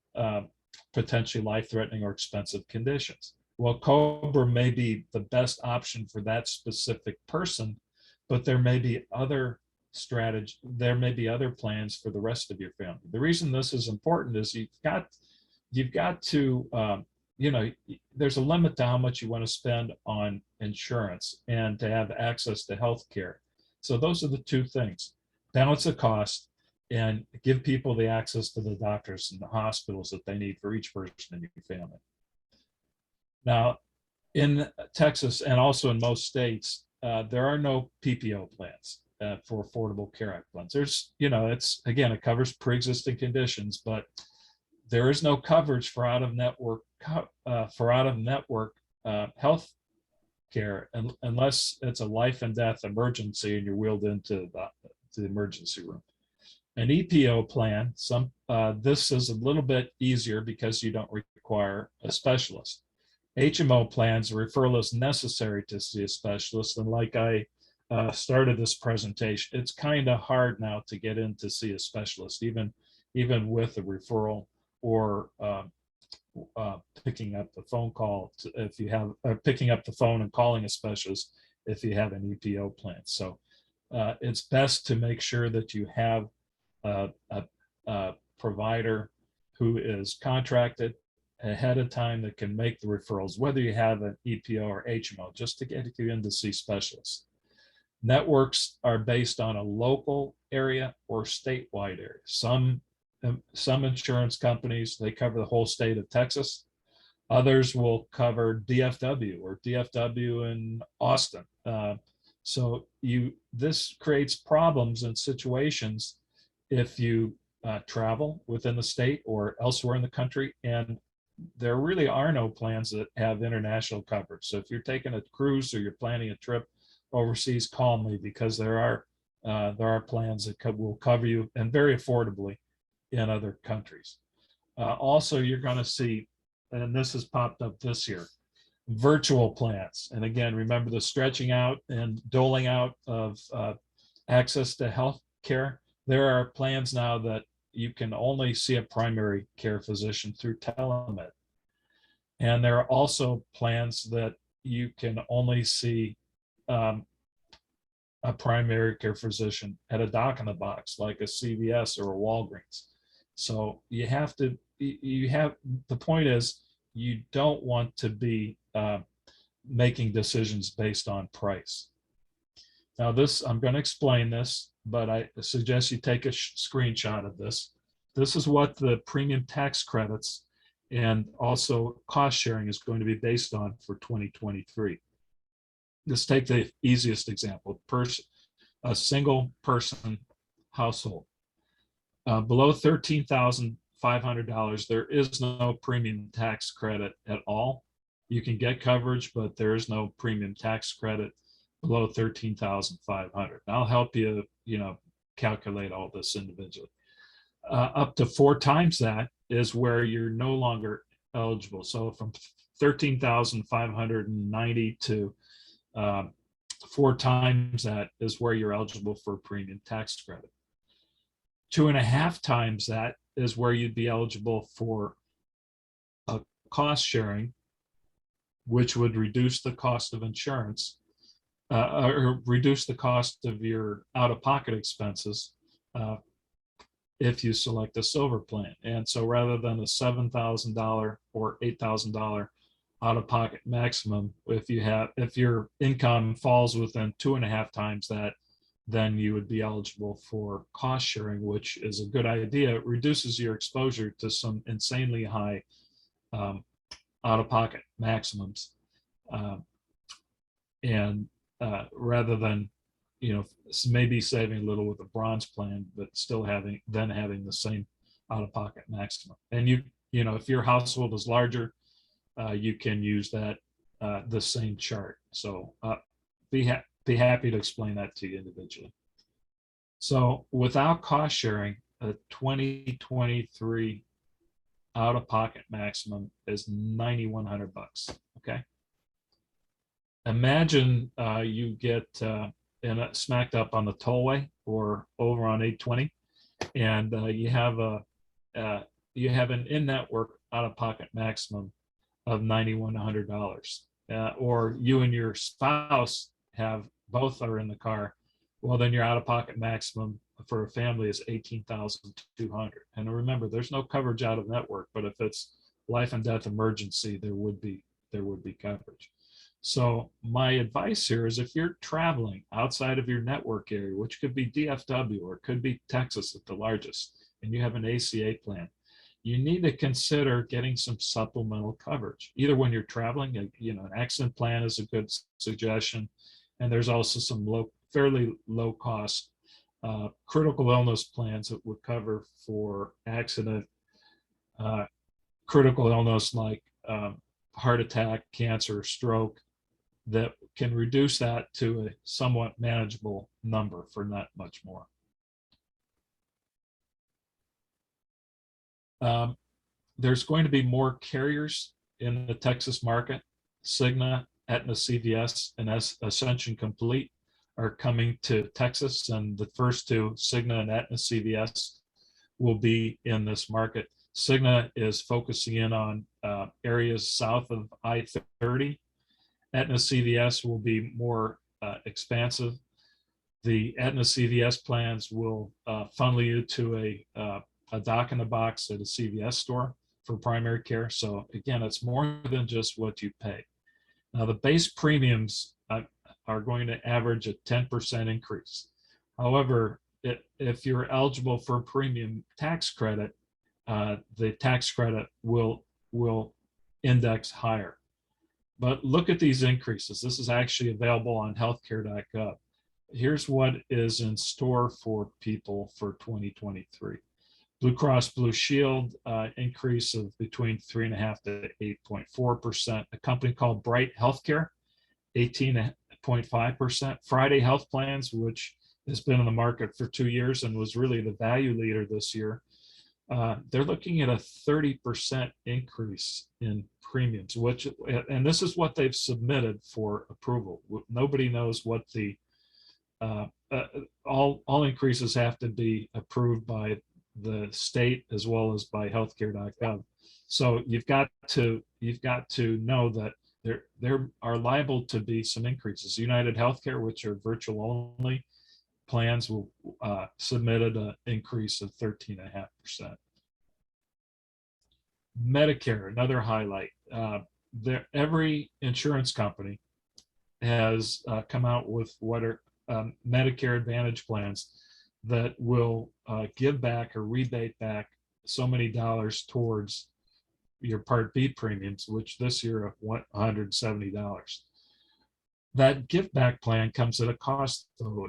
potentially life-threatening or expensive conditions. Well, COBRA may be the best option for that specific person, but there may be other there may be other plans for the rest of your family. The reason this is important is you've got to, there's a limit to how much you want to spend on insurance and to have access to health care. So those are the two things: balance the cost and give people the access to the doctors and the hospitals that they need for each person in your family. Now, in Texas and also in most states, there are no PPO plans for Affordable Care Act plans. There's, it covers pre-existing conditions, but there is no coverage for out-of-network health care unless it's a life and death emergency and you're wheeled into the emergency room. An EPO plan, this is a little bit easier because you don't require a specialist. HMO plans, referral is necessary to see a specialist, and like I started this presentation, it's kind of hard now to get in to see a specialist, even with a referral or picking up the phone call if you have picking up the phone and calling a specialist if you have an EPO plan. So it's best to make sure that you have a provider who is contracted ahead of time that can make the referrals, whether you have an EPO or HMO, just to get you in to see specialists. Networks are based on a local area or statewide area. Some insurance companies, they cover the whole state of Texas. Others will cover DFW or DFW in Austin. So this creates problems and situations if you travel within the state or elsewhere in the country, and there really are no plans that have international coverage. So if you're taking a cruise or you're planning a trip overseas, call me, because there are plans that will cover you, and very affordably, in other countries. Also, you're going to see, and this has popped up this year, virtual plans. And again, remember the stretching out and doling out of access to health care. There are plans now that you can only see a primary care physician through telemed. And there are also plans that you can only see a primary care physician at a doc in the box, like a CVS or a Walgreens. So the point is, you don't want to be making decisions based on price. Now I'm going to explain this, but I suggest you take a screenshot of this. This is what the premium tax credits and also cost sharing is going to be based on for 2023. Let's take the easiest example, a single person household. Below $13,500, there is no premium tax credit at all. You can get coverage, but there is no premium tax credit below $13,500. I'll help you, calculate all this individually. Up to 4 times that is where you're no longer eligible. So from 13,590 to 4 times that is where you're eligible for premium tax credit. 2.5 times that is where you'd be eligible for a cost sharing, which would reduce the cost of insurance or reduce the cost of your out-of-pocket expenses if you select a silver plan. And so rather than a $7,000 or $8,000 out-of-pocket maximum. If your income falls within 2.5 times that, then you would be eligible for cost sharing, which is a good idea. It reduces your exposure to some insanely high out-of-pocket maximums. And rather than, maybe saving a little with a bronze plan, but still having the same out-of-pocket maximum. And if your household is larger, you can use that the same chart. So be happy to explain that to you individually. So without cost sharing, a 2023 out-of-pocket maximum is $9,100. Okay. Imagine you get smacked up on the tollway or over on 820, and you have an in-network out-of-pocket maximum of $9,100, or you and your spouse both are in the car. Well, then your out-of-pocket maximum for a family is $18,200. And remember, there's no coverage out of network, but if it's life and death emergency, there would be coverage. So my advice here is, if you're traveling outside of your network area, which could be DFW or it could be Texas at the largest, and you have an ACA plan, you need to consider getting some supplemental coverage. Either when you're traveling, an accident plan is a good suggestion. And there's also some fairly low cost critical illness plans that would cover for accident, critical illness like heart attack, cancer, stroke, that can reduce that to a somewhat manageable number for not much more. There's going to be more carriers in the Texas market. Cigna, Aetna, CVS, and Ascension Complete are coming to Texas, and the first two, Cigna and Aetna CVS, will be in this market. Cigna is focusing in on areas south of I-30. Aetna CVS will be more expansive. The Aetna CVS plans will funnel you to a doc in a box at a CVS store for primary care. So again, it's more than just what you pay. Now, the base premiums are going to average a 10% increase. However, if you're eligible for a premium tax credit, the tax credit will index higher. But look at these increases. This is actually available on healthcare.gov. Here's what is in store for people for 2023. Blue Cross Blue Shield increase of between 3.5% to 8.4%. A company called Bright Healthcare, 18.5%. Friday Health Plans, which has been in the market for 2 years and was really the value leader this year, they're looking at a 30% increase in premiums, and this is what they've submitted for approval. Nobody knows what the all increases have to be approved by the state as well as by healthcare.gov. So you've got to know that there are liable to be some increases. United Healthcare, which are virtual only plans, will submitted an increase of 13.5%. Medicare, another highlight. Every insurance company has come out with what are Medicare Advantage plans that will give back or rebate back so many dollars towards your Part B premiums, which this year are $170. That give back plan comes at a cost, though.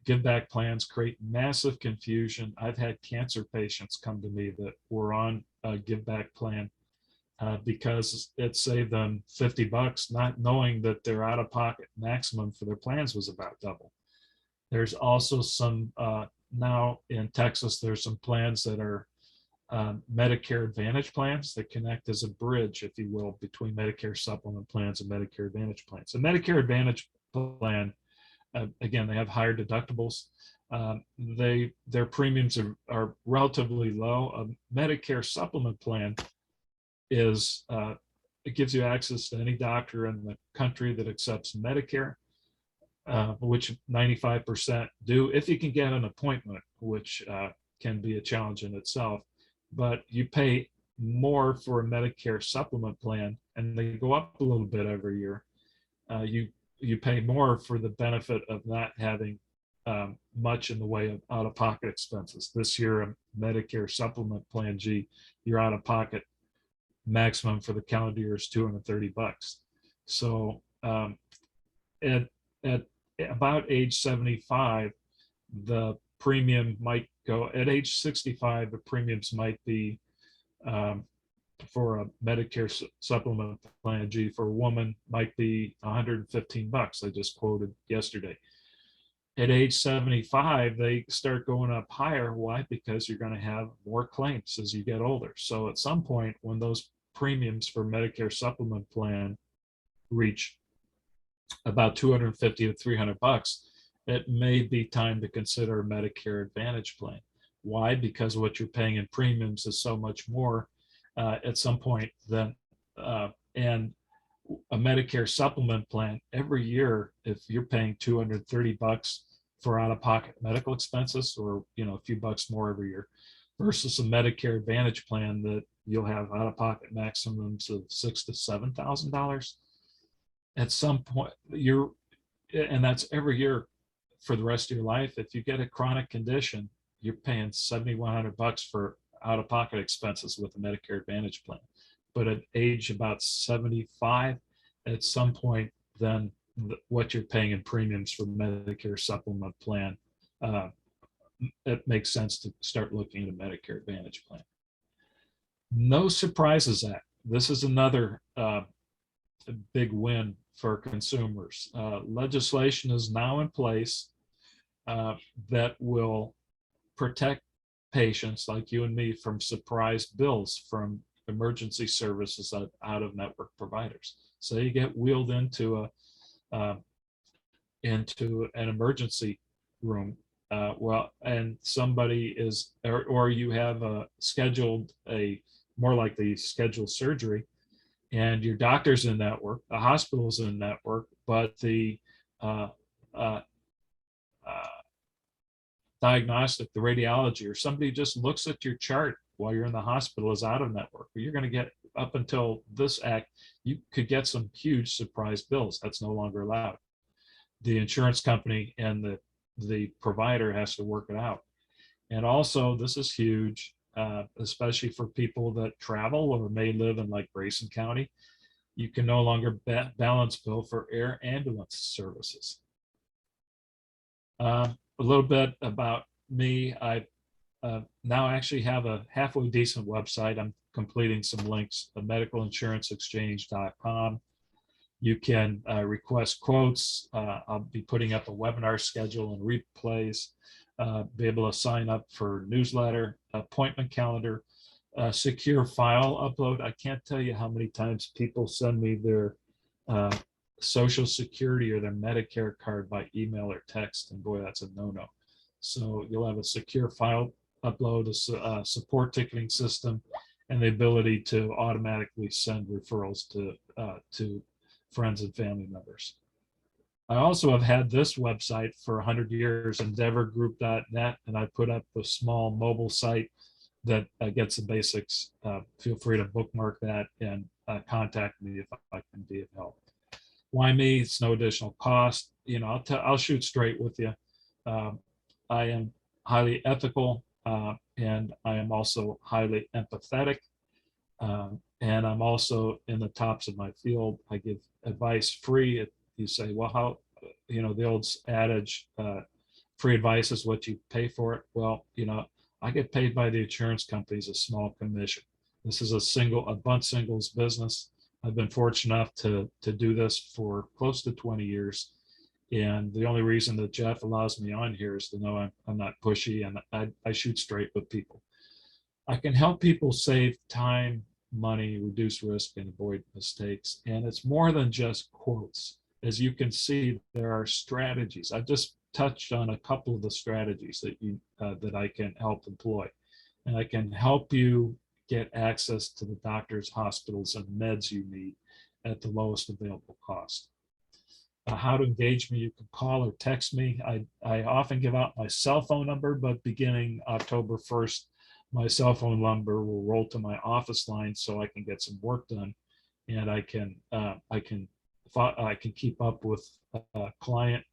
Give back plans create massive confusion. I've had cancer patients come to me that were on a give back plan because it saved them $50, not knowing that their out-of-pocket maximum for their plans was about double. There's also some, now in Texas, there's some plans that are Medicare Advantage plans that connect as a bridge, if you will, between Medicare supplement plans and Medicare Advantage plans. A Medicare Advantage plan, again, they have higher deductibles. Their premiums are relatively low. A Medicare supplement plan is, it gives you access to any doctor in the country that accepts Medicare, which 95% do, if you can get an appointment, which can be a challenge in itself. But you pay more for a Medicare supplement plan and they go up a little bit every year, you pay more for the benefit of not having much in the way of out-of-pocket expenses. This year, a Medicare Supplement Plan G, your out-of-pocket maximum for the calendar year is $230. So at about age 75, the premium might go, at age 65, the premiums might be for a Medicare Supplement Plan G for a woman might be $115. I just quoted yesterday. At age 75, they start going up higher. Why? Because you're going to have more claims as you get older. So at some point, when those premiums for Medicare Supplement Plan reach about $250 to $300, it may be time to consider a Medicare Advantage plan. Why? Because what you're paying in premiums is so much more at some point than, and a Medicare Supplement plan every year, if you're paying $230 for out-of-pocket medical expenses, or a few bucks more every year, versus a Medicare Advantage plan that you'll have out-of-pocket maximums of $6,000 to $7,000. At some point, and that's every year for the rest of your life. If you get a chronic condition, you're paying $7,100 for out-of-pocket expenses with a Medicare Advantage plan. But at age about 75, at some point, then what you're paying in premiums for Medicare Supplement Plan, it makes sense to start looking at a Medicare Advantage plan. No Surprises Act. This is another big win for consumers. Legislation is now in place that will protect patients like you and me from surprise bills from emergency services out of network providers. So you get wheeled into an emergency room, and somebody is, or you have scheduled more likely scheduled surgery, and your doctor's in network, the hospital's in network, but the diagnostic, the radiology, or somebody just looks at your chart while you're in the hospital is out of network. You're going to get, up until this act, you could get some huge surprise bills. That's no longer allowed. The insurance company and the provider has to work it out. And also, this is huge, especially for people that travel or may live in like Grayson County. You can no longer balance bill for air ambulance services. A little bit about me. I now actually have a halfway decent website. I'm completing some links, the medicalinsurancexchange.com. You can request quotes. I'll be putting up a webinar schedule and replays, be able to sign up for newsletter, appointment calendar, secure file upload. I can't tell you how many times people send me their Social Security or their Medicare card by email or text, and boy, that's a no-no. So you'll have a secure file upload, a support ticketing system, and the ability to automatically send referrals to friends and family members. I also have had this website for 100 years, endeavorgroup.net, and I put up a small mobile site that gets the basics. Feel free to bookmark that and contact me if I can be of help. Why me? It's no additional cost. I'll shoot straight with you. I am highly ethical, and I am also highly empathetic. And I'm also in the tops of my field. I give advice free. You say, well, how, the old adage, free advice is what you pay for it. Well, I get paid by the insurance companies a small commission. This is a bunt singles business. I've been fortunate enough to do this for close to 20 years. And the only reason that Jeff allows me on here is to know I'm not pushy, and I shoot straight with people. I can help people save time, money, reduce risk, and avoid mistakes. And it's more than just quotes. As you can see, there are strategies. I just touched on a couple of the strategies that I can help employ. And I can help you get access to the doctors, hospitals, and meds you need at the lowest available cost. How to engage me, you can call or text me. I often give out my cell phone number, but beginning October 1st, my cell phone number will roll to my office line so I can get some work done and I can keep up with client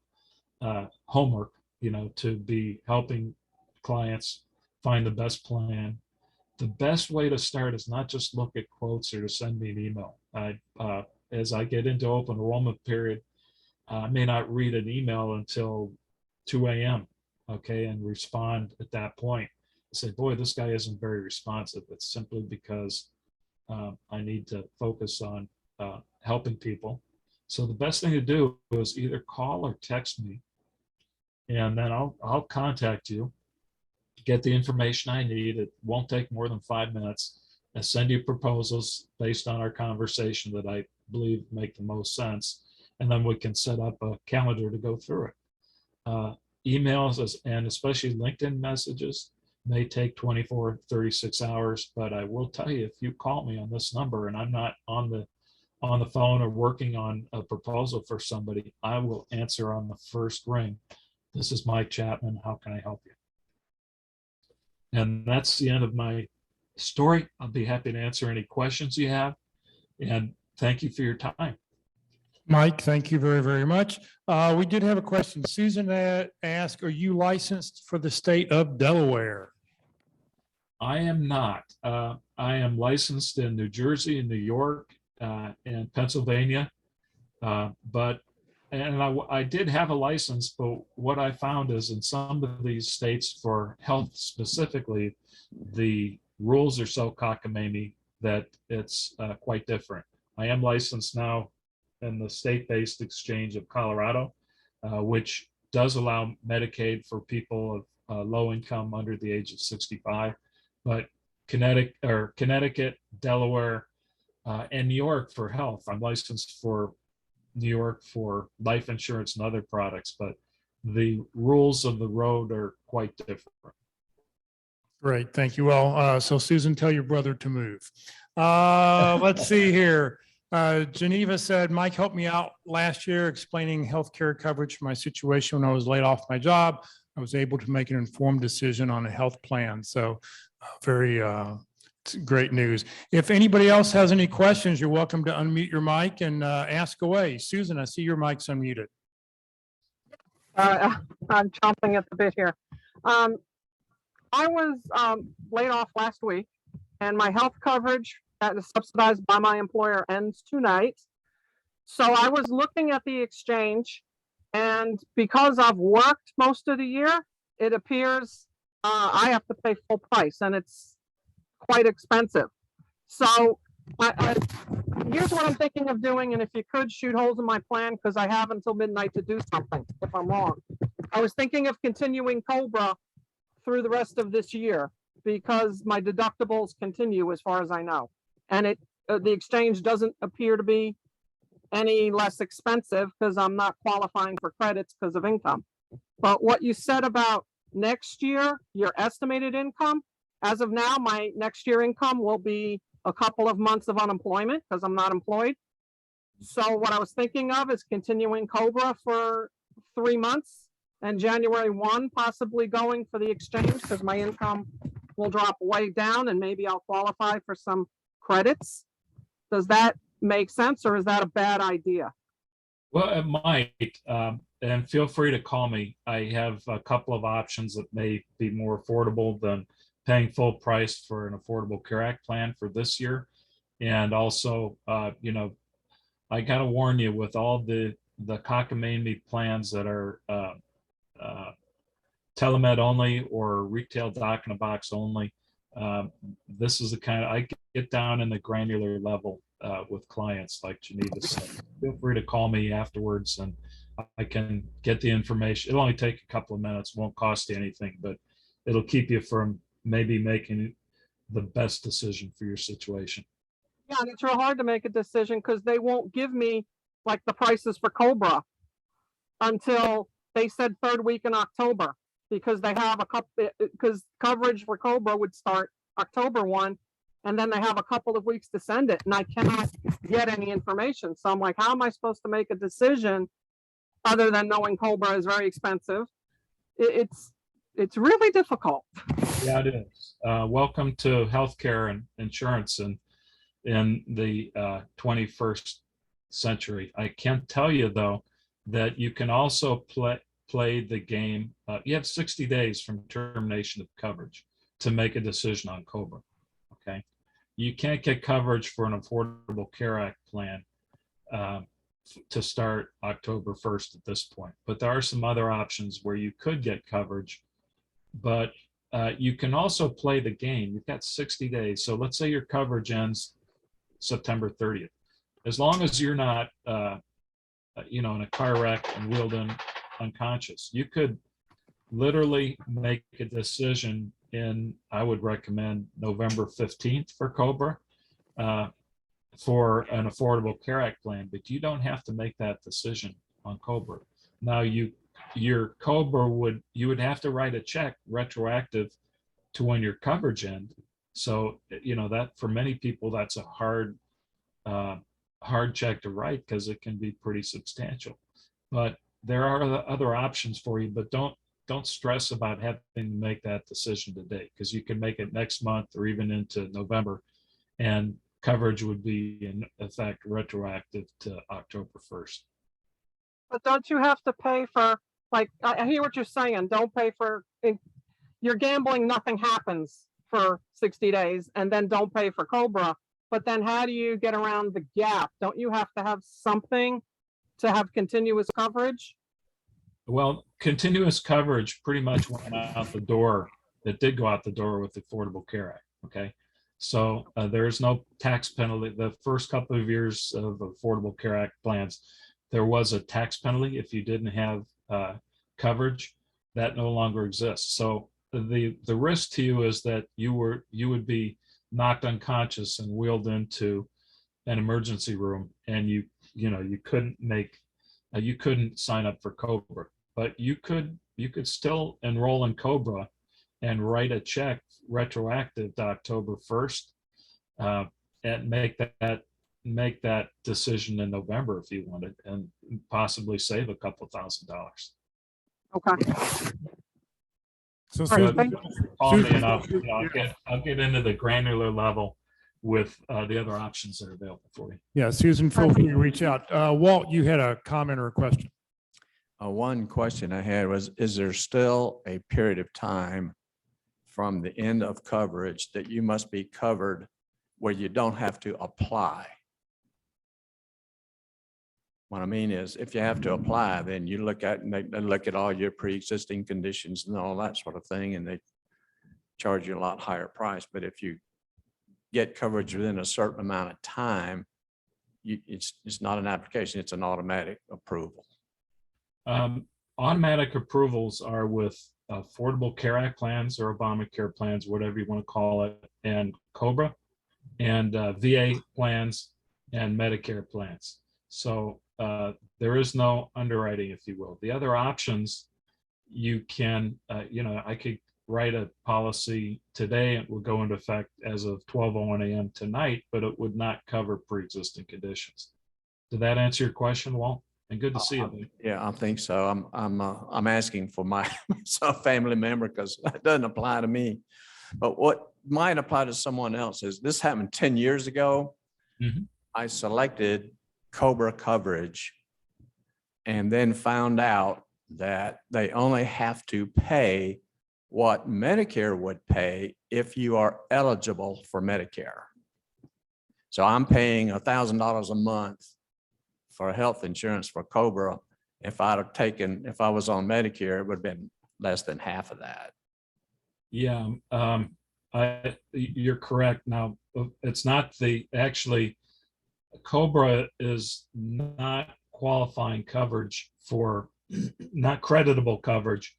homework, to be helping clients find the best plan. The best way to start is not just look at quotes or to send me an email. As I get into open enrollment period, I may not read an email until 2 a.m. Okay, and respond at that point. I say, boy, this guy isn't very responsive. It's simply because I need to focus on helping people. So the best thing to do is either call or text me, and then I'll contact you, get the information I need. It won't take more than 5 minutes, and send you proposals based on our conversation that I believe make the most sense. And then we can set up a calendar to go through it. Emails and especially LinkedIn messages may take 24, 36 hours, but I will tell you, if you call me on this number and I'm not on the phone or working on a proposal for somebody, I will answer on the first ring. This is Mike Chapman. How can I help you? And that's the end of my story. I'll be happy to answer any questions you have. And thank you for your time. Mike, thank you very, very much. We did have a question. Susan asked, are you licensed for the state of Delaware? I am not. I am licensed in New Jersey and New York and Pennsylvania. I did have a license, but what I found is in some of these states for health specifically, the rules are so cockamamie that it's quite different. I am licensed now in the state-based exchange of Colorado, which does allow Medicaid for people of low income under the age of 65. But Connecticut, Delaware, and New York for health. I'm licensed for New York for life insurance and other products, but the rules of the road are quite different. Great, thank you. Well, so Susan, tell your brother to move. Let's see here. Geneva said, Mike helped me out last year explaining healthcare coverage for my situation when I was laid off my job. I was able to make an informed decision on a health plan. So very great news. If anybody else has any questions, you're welcome to unmute your mic and ask away. Susan, I see your mic's unmuted. I'm chomping at the bit here. I was laid off last week, and my health coverage that is subsidized by my employer ends tonight. So I was looking at the exchange, and because I've worked most of the year, it appears I have to pay full price, and it's quite expensive. So here's what I'm thinking of doing, and if you could shoot holes in my plan, because I have until midnight to do something if I'm wrong. I was thinking of continuing COBRA through the rest of this year because my deductibles continue as far as I know. And the exchange doesn't appear to be any less expensive because I'm not qualifying for credits because of income. But what you said about next year, your estimated income, as of now, my next year income will be a couple of months of unemployment because I'm not employed. So what I was thinking of is continuing COBRA for 3 months and January 1, possibly going for the exchange because my income will drop way down and maybe I'll qualify for some credits. Does that make sense or is that a bad idea? Well, it might, and feel free to call me. I have a couple of options that may be more affordable than paying full price for an Affordable Care Act plan for this year. And also, I got to warn you with all the cockamamie plans that are telemed only or retail doc in a box only. This is the kind of, I get down in the granular level with clients like Geneva said. Feel free to call me afterwards and I can get the information. It'll only take a couple of minutes, won't cost you anything, but it'll keep you from maybe making the best decision for your situation. Yeah, and it's real hard to make a decision because they won't give me like the prices for COBRA until they said third week in October because they have a couple, because coverage for COBRA would start October 1 and then they have a couple of weeks to send it and I cannot get any information. So I'm like, how am I supposed to make a decision other than knowing COBRA is very expensive? It's really difficult. Yeah, it is. Welcome to healthcare and insurance. And in the 21st century. I can tell you though, that you can also play the game. You have 60 days from termination of coverage to make a decision on COBRA, okay? You can't get coverage for an Affordable Care Act plan to start October 1st at this point. But there are some other options where you could get coverage, but you can also play the game. You've got 60 days. So let's say your coverage ends September 30th. As long as you're not, in a car wreck and wheeled in unconscious, you could literally make a decision I would recommend November 15th for COBRA. For an Affordable Care Act plan, but you don't have to make that decision on COBRA. Now your COBRA you would have to write a check retroactive to when your coverage end. So, that for many people, that's a hard check to write because it can be pretty substantial. But there are other options for you, but don't stress about having to make that decision today, because you can make it next month or even into November, and coverage would be in effect retroactive to October 1st. But don't you have to pay for, like, I hear what you're saying, don't pay for, you're gambling, nothing happens for 60 days, and then don't pay for COBRA. But then how do you get around the gap? Don't you have to have something to have continuous coverage? Well, continuous coverage pretty much went out the door. It did go out the door with the Affordable Care Act, okay? So there's no tax penalty. The first couple of years of Affordable Care Act plans, there was a tax penalty if you didn't have coverage. That no longer exists. So the risk to you is that you would be knocked unconscious and wheeled into an emergency room, and you couldn't sign up for COBRA, but you could still enroll in COBRA and write a check retroactive to October 1st, and make that decision in November if you wanted, and possibly save a couple $1,000. Okay. So All right, Susan, thank Call me Susan, and I'll get into the granular level with the other options that are available for you. yeah, Susan, feel free to reach out. Walt, you had a comment or a question? One question I had was, is there still a period of time from the end of coverage that you must be covered where you don't have to apply? What I mean is, if you have to apply, then you look at, and they look at all your pre-existing conditions and all that sort of thing, and they charge you a lot higher price. But if you get coverage within a certain amount of time, it's not an application, it's an automatic approval. Automatic approvals are with Affordable Care Act plans or Obamacare plans, whatever you want to call it, and COBRA, and VA plans and Medicare plans. So there is no underwriting, if you will. The other options, you can, I could write a policy today. It will go into effect as of 12:01 a.m. tonight, but it would not cover pre-existing conditions. Did that answer your question, Walt? And good to see you. Buddy. Yeah, I think so. I'm asking for my some family member because that doesn't apply to me. But what might apply to someone else is, this happened 10 years ago. Mhm. I selected COBRA coverage and then found out that they only have to pay what Medicare would pay if you are eligible for Medicare. So I'm paying $1,000 a month for health insurance for COBRA. If I was on Medicare, it would have been less than half of that. Yeah, you're correct. Now, it's not actually, COBRA is not qualifying coverage for, not creditable coverage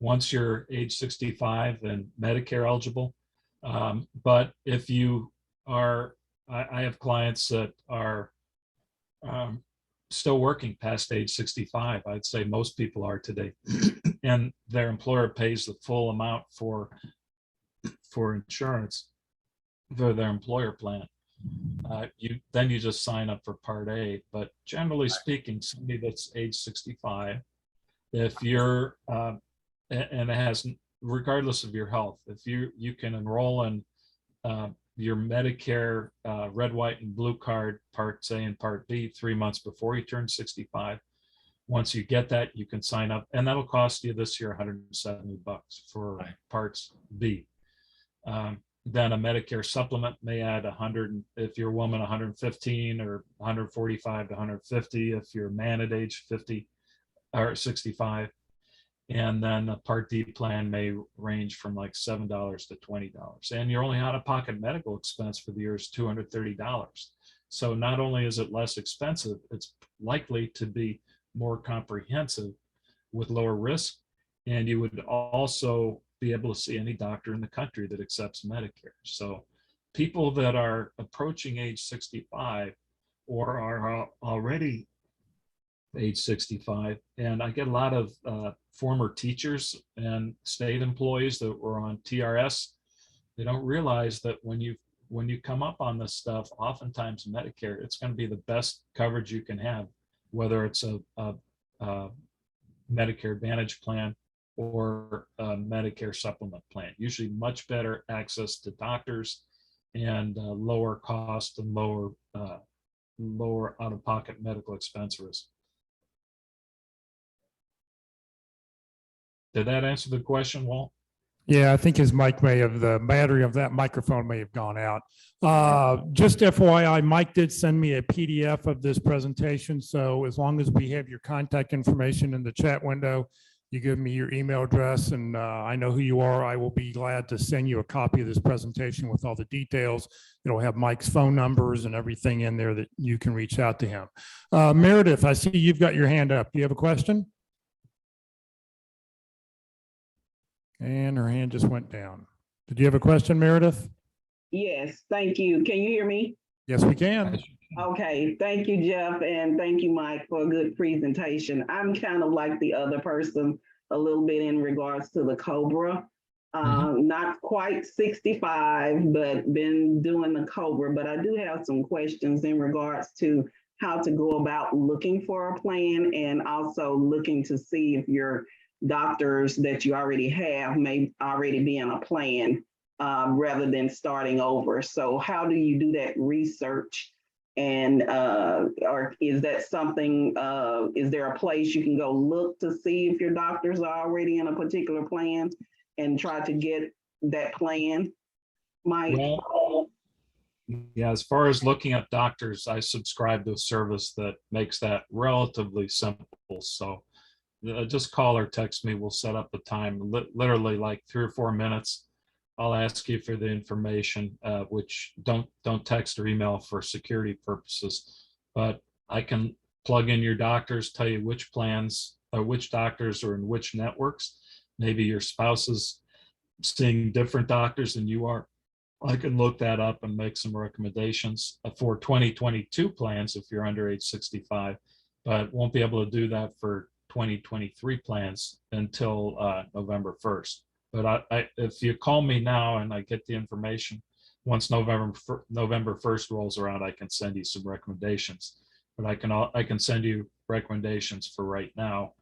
once you're age 65 and Medicare eligible. But if you are, I have clients that are still working past age 65. I'd say most people are today, and their employer pays the full amount for insurance for their employer plan. You just sign up for Part A. But generally speaking, somebody that's age 65, if you're and it has, regardless of your health, if you can enroll in your Medicare red, white, and blue card, Parts A and Part B, 3 months before you turn 65. Once you get that, you can sign up, and that'll cost you this year $170 for Right. Parts B. Then a Medicare supplement may add 100, if you're a woman, 115, or 145 to 150 if you're a man at age 50 or 65. And then a Part D plan may range from like $7 to $20. And your only out-of-pocket medical expense for the year is $230. So not only is it less expensive, it's likely to be more comprehensive with lower risk. And you would also be able to see any doctor in the country that accepts Medicare. So people that are approaching age 65 or are already age 65, and I get a lot of former teachers and state employees that were on TRS. They don't realize that when you come up on this stuff, oftentimes Medicare, it's going to be the best coverage you can have, whether it's a Medicare Advantage plan or a Medicare supplement plan. Usually much better access to doctors and lower cost and lower out-of-pocket medical expense risk. Did that answer the question, Walt? Yeah, I think his mic the battery of that microphone may have gone out. Just FYI, Mike did send me a PDF of this presentation. So as long as we have your contact information in the chat window, you give me your email address and I know who you are. I will be glad to send you a copy of this presentation with all the details. It'll have Mike's phone numbers and everything in there that you can reach out to him. Meredith, I see you've got your hand up. Do you have a question? And her hand just went down. Did you have a question, Meredith? Yes, thank you. Can you hear me? Yes, we can. Okay, thank you, Jeff, and thank you, Mike, for a good presentation. I'm kind of like the other person a little bit in regards to the COBRA. Not quite 65, but been doing the COBRA, but I do have some questions in regards to how to go about looking for a plan and also looking to see if your doctors that you already have may already be in a plan rather than starting over. So how do you do that research? And or is that something, is there a place you can go look to see if your doctors are already in a particular plan and try to get that plan, Mike? Well, yeah, as far as looking at doctors, I subscribe to a service that makes that relatively simple. So just call or text me. We'll set up a time, literally like 3 or 4 minutes. I'll ask you for the information, which don't text or email for security purposes, but I can plug in your doctors, tell you which plans or which doctors are in which networks. Maybe your spouse is seeing different doctors than you are. I can look that up and make some recommendations for 2022 plans if you're under age 65, but won't be able to do that for 2023 plans until November 1st. But if you call me now and I get the information, once November 1st rolls around, I can send you some recommendations. But I can send you recommendations for right now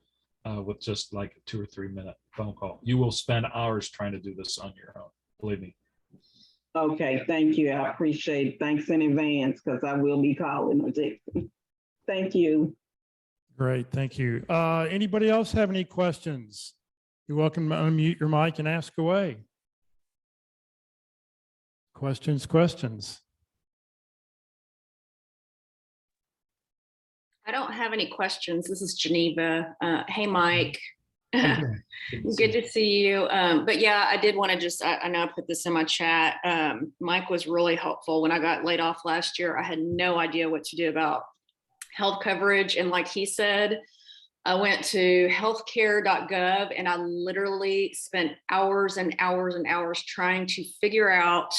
with just like a 2 or 3 minute phone call. You will spend hours trying to do this on your own, believe me. Okay, thank you. I appreciate it. Thanks in advance because I will be calling or texting. Thank you. Great, thank you. Anybody else have any questions? You're welcome to unmute your mic and ask away. Questions. I don't have any questions. This is Geneva. Hey, Mike. Good to see you. But yeah, I did want to just, I know I put this in my chat. Mike was really helpful. When I got laid off last year, I had no idea what to do about health coverage. And like he said, I went to healthcare.gov and I literally spent hours and hours and hours trying to figure out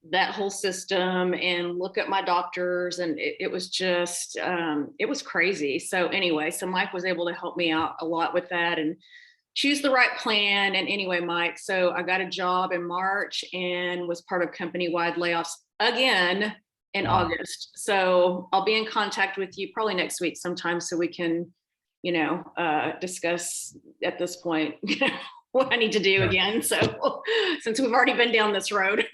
that whole system and look at my doctors. And it was just, it was crazy. So anyway, so Mike was able to help me out a lot with that and choose the right plan. And anyway, Mike, so I got a job in March and was part of company-wide layoffs again in August. So I'll be in contact with you probably next week sometime so we can, discuss at this point, what I need to do again. So since we've already been down this road.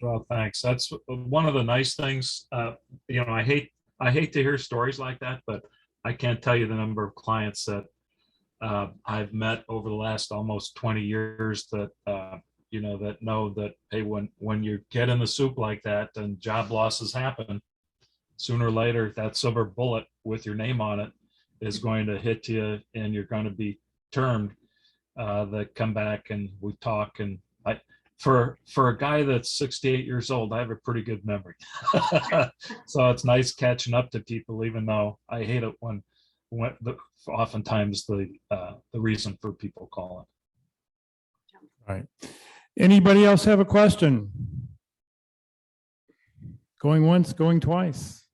Well, thanks. That's one of the nice things. I hate to hear stories like that, but I can't tell you the number of clients that I've met over the last almost 20 years that that know that, hey, when you get in the soup like that and job losses happen, sooner or later that silver bullet with your name on it is going to hit you, and you're going to be termed. That come back and we talk, and for a guy that's 68 years old, I have a pretty good memory. So it's nice catching up to people, even though I hate it when oftentimes the reason for people calling. Right. Anybody else have a question? Going once, going twice.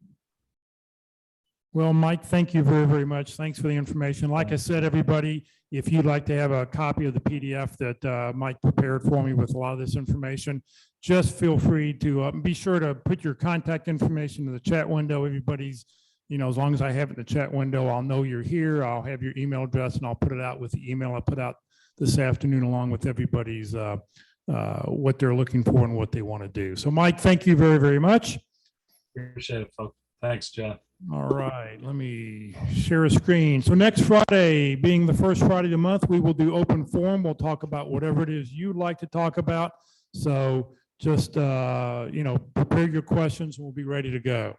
Well, Mike, thank you very, very much. Thanks for the information. Like I said, everybody, if you'd like to have a copy of the PDF that Mike prepared for me with a lot of this information, just feel free to be sure to put your contact information in the chat window. Everybody's, as long as I have it in the chat window, I'll know you're here. I'll have your email address and I'll put it out with the email I put out this afternoon, along with everybody's what they're looking for and what they want to do. So Mike, thank you very, very much. Appreciate it, folks. Thanks, Jeff. All right, let me share a screen. So next Friday, being the first Friday of the month, we will do open forum. We'll talk about whatever it is you'd like to talk about. So just, prepare your questions. We'll be ready to go.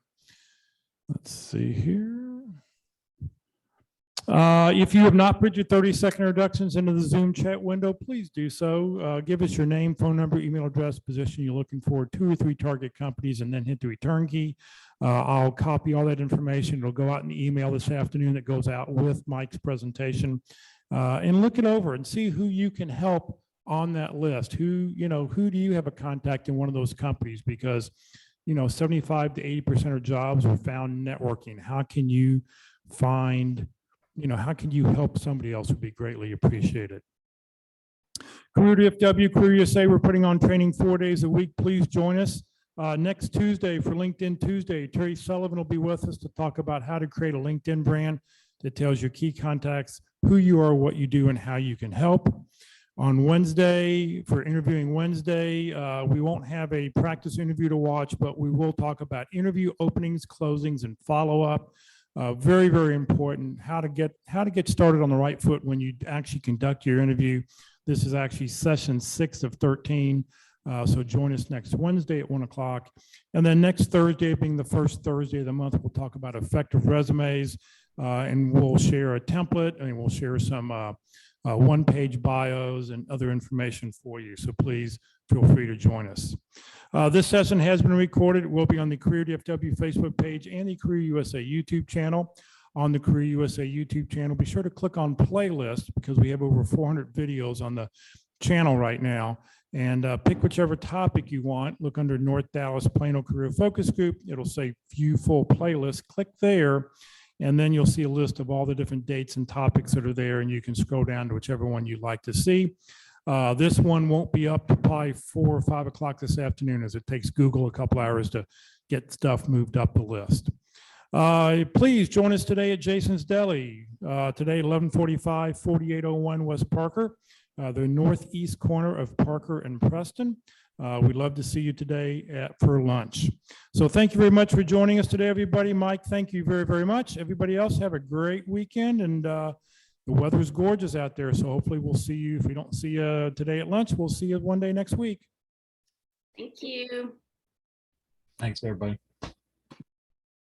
Let's see here. If you have not put your 30-second introductions into the Zoom chat window, please do so. Give us your name, phone number, email address, position you're looking for, 2 or 3 target companies, and then hit the return key. I'll copy all that information. It'll go out in the email this afternoon that goes out with Mike's presentation. And look it over and see who you can help on that list. Who do you have a contact in one of those companies? Because 75 to 80% of jobs are found networking. How can you find, how can you help somebody else? Would be greatly appreciated. Career DFW, Career USA, we're putting on training 4 days a week. Please join us. Next Tuesday for LinkedIn Tuesday, Terry Sullivan will be with us to talk about how to create a LinkedIn brand that tells your key contacts who you are, what you do, and how you can help. On Wednesday, for Interviewing Wednesday, we won't have a practice interview to watch, but we will talk about interview openings, closings, and follow-up. Very, very important, how to get started on the right foot when you actually conduct your interview. This is actually session 6 of 13. So join us next Wednesday at 1 o'clock. And then next Thursday, being the first Thursday of the month, we'll talk about effective resumes, and we'll share a template, and we'll share some one-page bios and other information for you. So please feel free to join us. This session has been recorded. It will be on the Career DFW Facebook page and the Career USA YouTube channel. On the Career USA YouTube channel, be sure to click on playlist, because we have over 400 videos on the channel right now. And pick whichever topic you want. Look under North Dallas Plano Career Focus Group. It'll say View Full Playlist. Click there, and then you'll see a list of all the different dates and topics that are there, and you can scroll down to whichever one you'd like to see. This one won't be up to probably 4 or 5 o'clock this afternoon, as it takes Google a couple hours to get stuff moved up the list. Please join us today at Jason's Deli. Today, 1145, 4801 West Parker. The northeast corner of Parker and Preston. We'd love to see you today for lunch. So thank you very much for joining us today, everybody. Mike, thank you very, very much. Everybody else, have a great weekend. And the weather's gorgeous out there. So hopefully we'll see you. If we don't see you today at lunch, we'll see you one day next week. Thank you. Thanks, everybody.